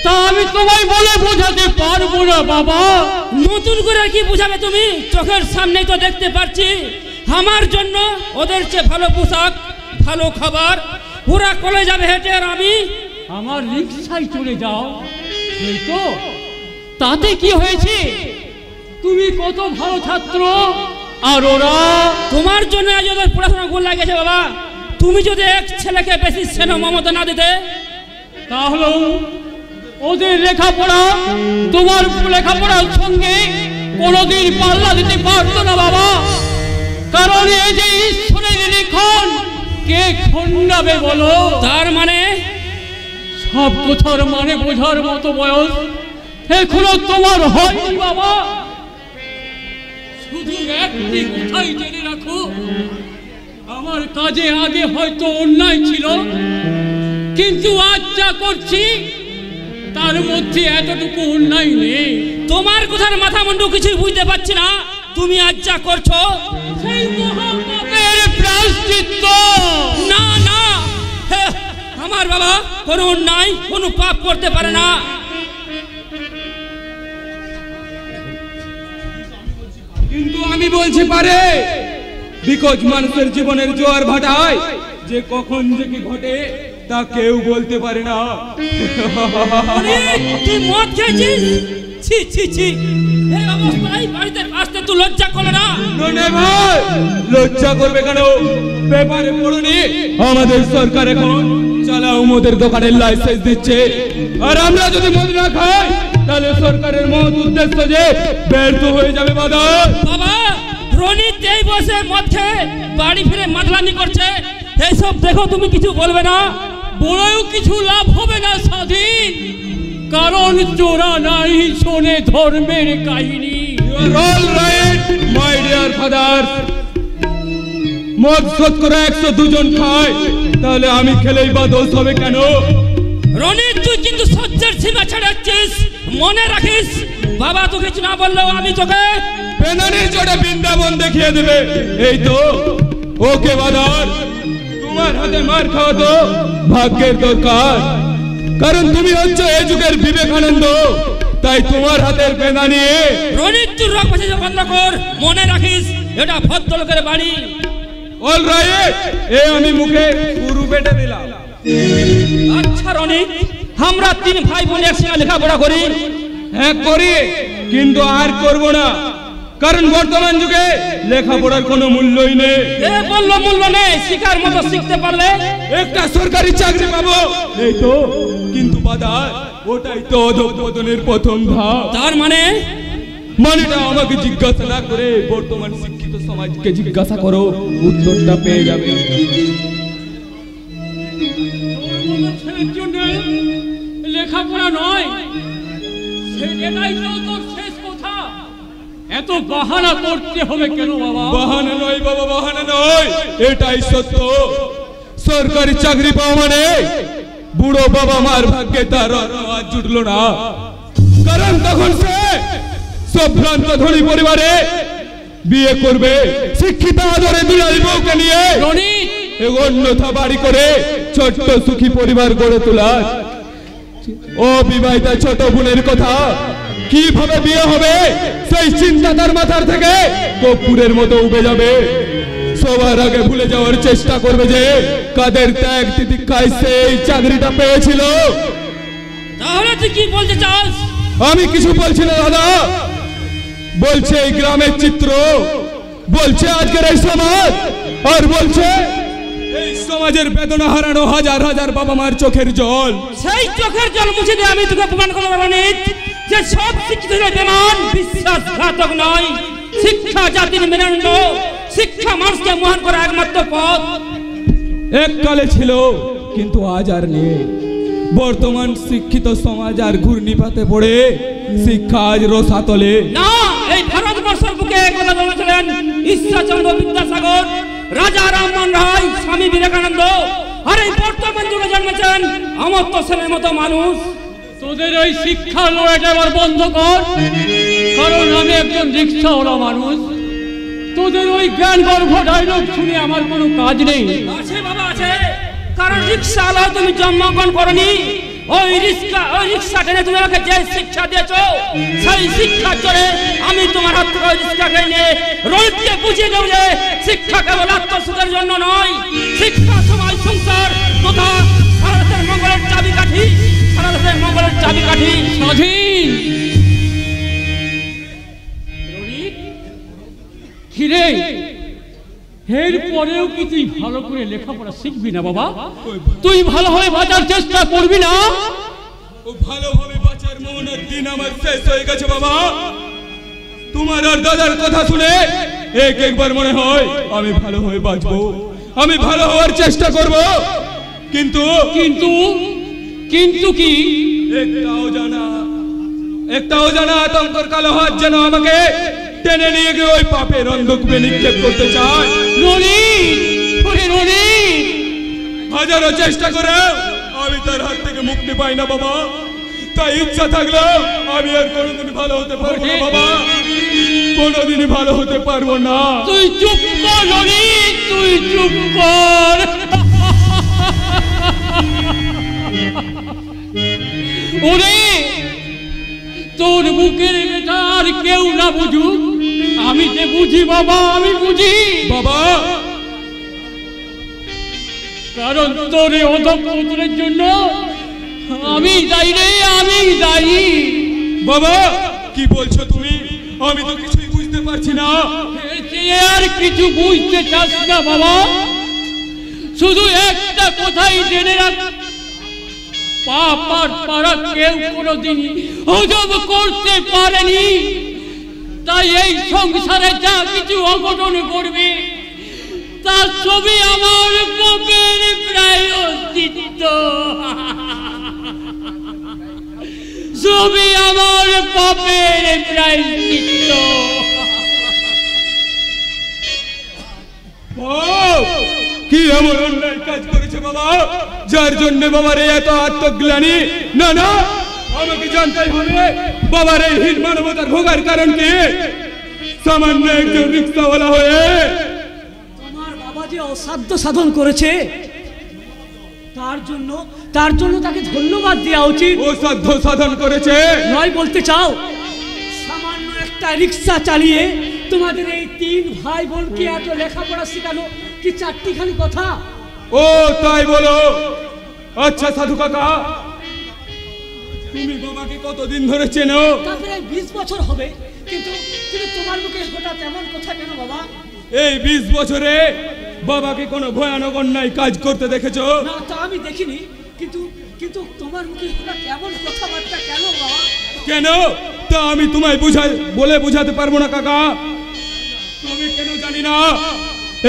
তা আমি তোমায় বলে বোঝাতে পারবো না বাবা। নতুন করে আর কি বুঝাবে তুমি? চোখের সামনেই তো দেখতে পাচ্ছি আমার জন্য ওদের চেয়ে ভালো পোশাক, ভালো খাবার, ওরা কলেজ যাবে হেঁটে আর আমি আমার রিক্সায় চলে যাও, এই তো। তাতে কি হয়েছে? তুমি কত ভালো ছাত্র আর ওরা। তোমার জন্য আজ ওদের পড়াশোনা গোল লাগেছে বাবা। তুমি যদি এক ছেলেকে বেশি স্নেহ মমতা না দিতে তাহলে ওদের লেখাপড়া তোমার লেখাপড়ার সঙ্গে কোনোদিন পাল্লা দিতে পারতো না বাবা। কারণ এই যে ঈশ্বরের লিখন কে খণ্ডাবে বলো? তার মানে সব কথার মানে বোঝার মতো বয়স এখনো তোমার হয়নি বাবা। শুধু একটি কথাই জেনে রাখো, আমার কাজে আগে হয়তো অন্যায় ছিল, কিন্তু আজ যা করছি তার মধ্যে এতটুকু অন্যায় নেই। তোমার কথার মাথা মুন্ডু কিছুই বুঝতে পারছি না। তুমি আজ যা করছো সেই মহাপাপের প্রায়শ্চিত্ত। না না, আমার বাবা কোনো অন্যায় কোনো পাপ করতে পারে না। কিন্তু আমি বলছি পারে, বিকজ মানুষের জীবনের জোয়ার ভাটায় যে কখন যে কি ঘটে তা কেউ বলতে পারে না। তুই মদ খেয়েছিস? ছি ছি ছি, এই অবস্থায় বাড়িতে আসতে তুই লজ্জা করে না? নয় ভাই, লজ্জা করবে কেন? পেপারে পড়ুনি আমাদের সরকার এখন চালাও মদের দোকানের লাইসেন্স দিচ্ছে, আর আমরা যদি মদ না খাই তাহলে সরকারের মহৎ উদ্দেশ্য যে ব্যর্থ হয়ে যাবে। বাবা রনিত এই বসে মদ খেয়ে বাড়ি ফিরে মাতলামি করছে, এইসব দেখো তুমি কিছু বলবে না? বলেও কিছু লাভ হবে না স্বাধীন, কারণ চোরা নাই শোনে ধর্মের কাহিনী। All right my dear father, মদ শতকরা 102 জন খায়, তাহলে আমি খেলেই বা দোষ হবে কেন? রনিত তুই কিন্তু সহ্যের সীমা ছাড়াচ্ছিস, মনে রাখিস। বাবা তো কিছু না বললেও আমি তোকে পেনানির চোটে বৃন্দাবন দেখিয়ে দেবে। এই তো ওকে বাদার, তোমার হাতে মার খাওয়া তো ভাগ্যের দরকার, কারণ তুমি হচ্ছে এই যুগের বিবেকানন্দ, তাই তোমার হাতের পেনা নিয়ে রনিত তুই রক পাশে বন্ধ কর, মনে রাখিস এটা ভদ্রলোকের বাড়ি। অল রাইট, এ আমি মুখে গুরু বেটে দিলাম। আচ্ছা রনিত, আমরা 3 ভাই বোন একসঙ্গে লেখাপড়া করি। হ্যাঁ করি, কিন্তু আর করব না, কারণ বর্তমান যুগে লেখাপড়ার কোনো মূল্যই নেই। এ বললো মূল্য নেই, শিকার মতো শিখতে পারলে একটা সরকারি চাকরি পাবো এই তো, কিন্তু বাধা ওটাই তো অধঃপতনের প্রথম ধাপ। তার মানেটা আমাকে জিজ্ঞাসা না করে বর্তমান শিক্ষিত সমাজকে জিজ্ঞাসা করো, উত্তরটা পেয়ে যাবে। ছেলের জন্য লেখাপড়া নয়, সেটাই তো তোর শেষ কথা। এত বাহানা করতে হবে কেন বাবা? বাহানা নয় বাবা, বাহানা নয়, এটাই সত্য। সরকারি চাকরি পাওয়া মানে বুড়ো বাবা মার ভাগ্যে তার আজ জুটলো না, কারণ তখন সে সম্ভ্রান্ত ধনী পরিবারে বিয়ে করবে, শিক্ষিত আদরে দুলাল বউকে নিয়ে অন্যথা বাড়ি করে ছোট্ট সুখী পরিবার গড়ে তোলা। ও বিবাহিতা ছোট বোনের কথা কিভাবে বিয়ে হবে সেই চিন্তা তার মাথার থেকে কর্পূরের মতো উবে যাবে। সবার আগে ভুলে যাওয়ার চেষ্টা করবে যে কাদের ত্যাগ তিতিক্ষায় সেই চাকরিটা পেয়েছিল। তাহলে তুই কি বলতে চাস? আমি কিছু বলছি না দাদা, বলছে এই গ্রামের চিত্র, বলছে আজকের এই সমাজ, আর বলছে এই সমাজের বেদনা হারানো হাজার হাজার বাবা মার চোখের জল। সেই চোখের জল মুছে দিয়ে আমি তোকে প্রমাণ করতে পারবো যে সব শিক্ষিত বেমান বিশ্বাসঘাতক নয়। শিক্ষা জাতির মেরুদণ্ড, শিক্ষা মানুষকে মহান করা একমাত্র পথ। এককালে ছিল কিন্তু আজ আর নেই। বর্তমান শিক্ষিত সমাজ আর ঘূর্ণিপাতে পড়ে শিক্ষা আজ রসাতলে না। এই ভারতবর্ষের বুকে কথা বলেছিলেন ঈশ্বরচন্দ্র বিদ্যাসাগর, রাজা রামমোহন রায়, স্বামী বিবেকানন্দ, আর এই বর্তমান যুগে জন্মেছেন অমর্ত্য সেনের মতো মানুষ। তোদের ওই শিক্ষা লড়াইটা এবার বন্ধ কর, কারণ আমি একজন রিক্সাওয়ালা মানুষ। তোদের ওই জ্ঞান গর্ভ ডায়লগ শুনে আমার কোনো কাজ নেই। আছে বাবা আছে, কারণ রিক্সাওয়ালা তুমি জন্মগ্রহণ করনি। ওই রিক্সা টেনে তুমি আমাকে যে শিক্ষা দিয়েছো, সেই শিক্ষার জোরে আমি তোমার হাত থেকে ওই রিক্সাকে নিয়ে রোহিতকে বুঝিয়ে দেবো যে শিক্ষা কেবল আত্মসুখের জন্য নয়, শিক্ষা সমাজ সংসার তথা সারা দেশের মঙ্গলের চাবিকাঠি, সারা দেশের মঙ্গলের চাবিকাঠি। স্বাধীন কিরে, এর পরেও কি তুই ভালো করে লেখাপড়া শিখবি না বাবা? তুই ভালোভাবে বাঁচার চেষ্টা করবি না? ও ভালোভাবে বাঁচার মনের দিন আমার শেষ হয়ে গেছে বাবা। তোমার আর দাদার কথা শুনে একবার মনে হয় আমি ভালোভাবে বাঁচবো, আমি ভালো হওয়ার চেষ্টা করব, কিন্তু কিন্তু কিন্তু কি? একটাও জানা আতঙ্কর কালো হাত যেন আমাকে টেনে নিয়ে গিয়ে ওই পাপের অন্ধকূপে নিক্ষেপ করতে চায়। হাজারো চেষ্টা করে আমি তার হাত থেকে মুক্তি পাই না বাবা। তাই ইচ্ছা থাকলেও আমি আর কোনোদিন ভালো হতে পারবো না বাবা, কোনোদিনই ভালো হতে পারবো না। তুই চুপ কর রনি, তুই চুপ কর। ওরে তোর বুকের ব্যথা আর কেউ না বুঝুক, আমি যে বুঝি বাবা, আমি বুঝি বাবা। কারণ তোর এই অধঃপতনের জন্য আমি দায়ী রে, আমি দায়ী। বাবা কি বলছো তুমি? আমি তো কিছুই বুঝতে পারছি না। আর কিছু বুঝতে চাস না বাবা? শুধু একটা কথাই জেনে রাখ, পাপ আর পারা কেউ কোনোদিন হজম করতে পারেনি। তাই এই সংসারে যা কিছু অঘটন করবে তার ছবি আমার পাপের প্রায়শ্চিত্ত, ছবি আমার পাপের প্রায়শ্চিত্ত। কি এমন অন্যায় কাজ করেছে বাবা যার জন্য বাবার এই এত আত্মগ্লানি? না না, আমাকে জানতেই হবে বাবার এই হীন মানবতার ভোগার কারণ কি। সামান্য একজন রিক্সাওয়ালা হয়ে তোমার বাবা যে অসাধ্য সাধন করেছে তার জন্য তাকে ধন্যবাদ দেওয়া উচিত। অসাধ্য সাধন করেছে নয় বলতে চাও? সামান্য একটা রিক্সা চালিয়ে তোমাদের এই তিন ভাই বোনকে এত লেখাপড়া শেখানো কি চারটিখানি কথা? ও তাই বলো? আচ্ছা সাধু কাকা, তুমি বাবাকে কতদিন ধরে চেনো? তারপরে 20 বছর হবে, কিন্তু কিন্তু তোমার মুখে হঠাৎ এমন কথা কেন বাবা? এই 20 বছরে বাবাকে কোনো ভয়ানক অন্যায় কাজ করতে দেখেছো? না, তা আমি দেখিনি, কিন্তু কিন্তু তোমার মুখে হঠাৎ এমন কথাবার্তা কেন বাবা? কেন তা আমি তোমায় বলে বুঝাতে পারবো না কাকা। তুমি কেন জানি না,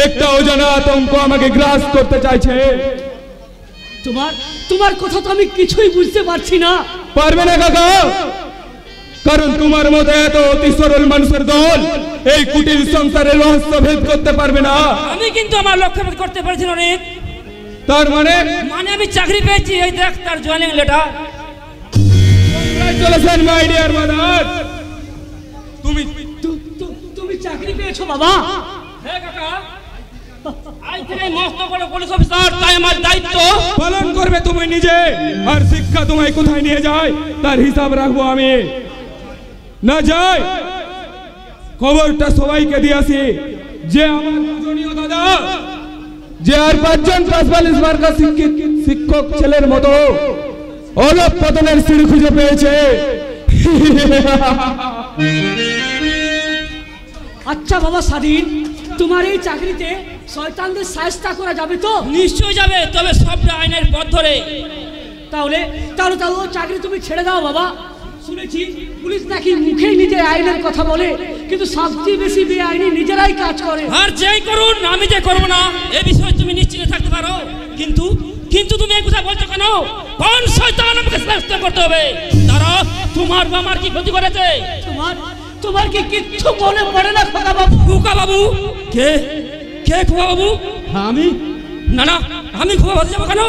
একটা অজানা আতঙ্ক আমাকে গ্রাস করতে চাইছে। তোমার কথা তো আমি কিছুই বুঝতে পারছি না। পারবে না কাকা, কারণ তোমার মতো এত অতি সরল মানুষের দল এই কুটির সংসারের রহস্য ভেদ করতে পারবে না। আমি কিন্তু আমার লক্ষ্য ভেদ করতে পারছি না। তার মানে আমি চাকরি পেয়েছি, এই দেখ তার joining letter. Congratulation my dear mother, তুমি চাকরি পেয়েছো বাবা? হ্যাঁ কাকা, আজ থেকে মস্ত বড় পুলিশ অফিসার, তাই আমার দায়িত্ব পালন করবে তুমি নিজে। আর শিক্ষা তোমায় কোথায় নিয়ে যায় তার হিসাব রাখবো আমি। না যাই, খবরটা সবাইকে দিয়েছি যে আমার পূজনীয় দাদা, যে আর 5 জন 45 মার্কা শিক্ষক ছেলের মতো অলপ পতনের সিঁড়ি খুঁজে পেয়েছে। আচ্ছা বাবা স্বাধীন, তোমার এই চাকরিতে শয়তানদের সাহায্য করা যাবে তো? নিশ্চয়ই যাবে, তবে সবটা আইনের পথ ধরে। তাহলে চাকরি তুমি ছেড়ে দাও বাবা। শুনেছি পুলিশ নাকি মুখেই নিজের আইনের কথা বলে, কিন্তু সবচেয়ে বেশি বেআইনি নিজেরাই কাজ করে। আর যেই করুন, আমি যে করবো না এ বিষয়ে তুমি নিশ্চিত থাকতে পারো। কিন্তু তুমি এই কথা বলছো কেন? কোন শয়তান আমাকে শাস্তি করতে হবে? তারা তোমার বা আমার কি ক্ষতি করেছে? তোমার কি কিচ্ছু মনে পড়ে না খোকা বাবু? খোকা বাবু কে খোকা বাবু? আমি না, আমি খোকা বাবু যাবো কেন?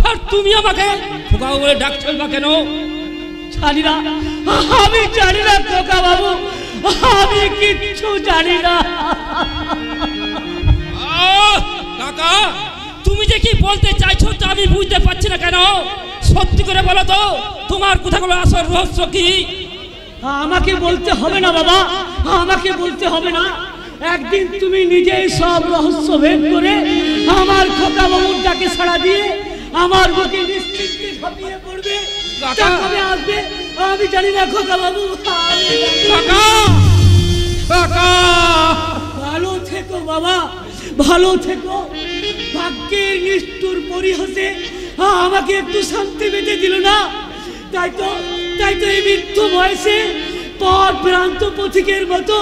আর তুমি আমাকে খোকা বাবু বলে ডাকছো বা কেন? জানি না, আমি জানি না খোকা বাবু, আমি কিচ্ছু জানি না। কাকা, তুমি যে কি বলতে চাইছো তা আমি বুঝতে পারছি না কেন? সত্যি করে বলো তো, তোমার কথাগুলো আসল রহস্য কি? আমাকে বলতে হবে না বাবা, আমাকে বলতে হবে না। একদিন তুমি নিজেই সব রহস্য ভেদ করে আমার খোকা বাবুর ডাকে সাড়া দিয়ে আমার বুকে নিশ্চিন্তে ঝাঁপিয়ে পড়বে। কবে আসবে আমি জানি না খোকা বাবু। ভালো থেকো বাবা, ভালো থেকো। ভাগ্যের নিষ্ঠুর পরিহাসে আমাকে একটু শান্তি পেতে দিল না। তাই তো এই মৃত্যু বয়সে পথ ভ্রান্ত পথিকের মতো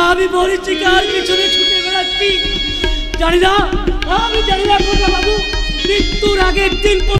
আমি মরীচিকার পিছনে ছুটে বেড়াচ্ছি। জানি না খোকা বাবু, মৃত্যুর আগের দিন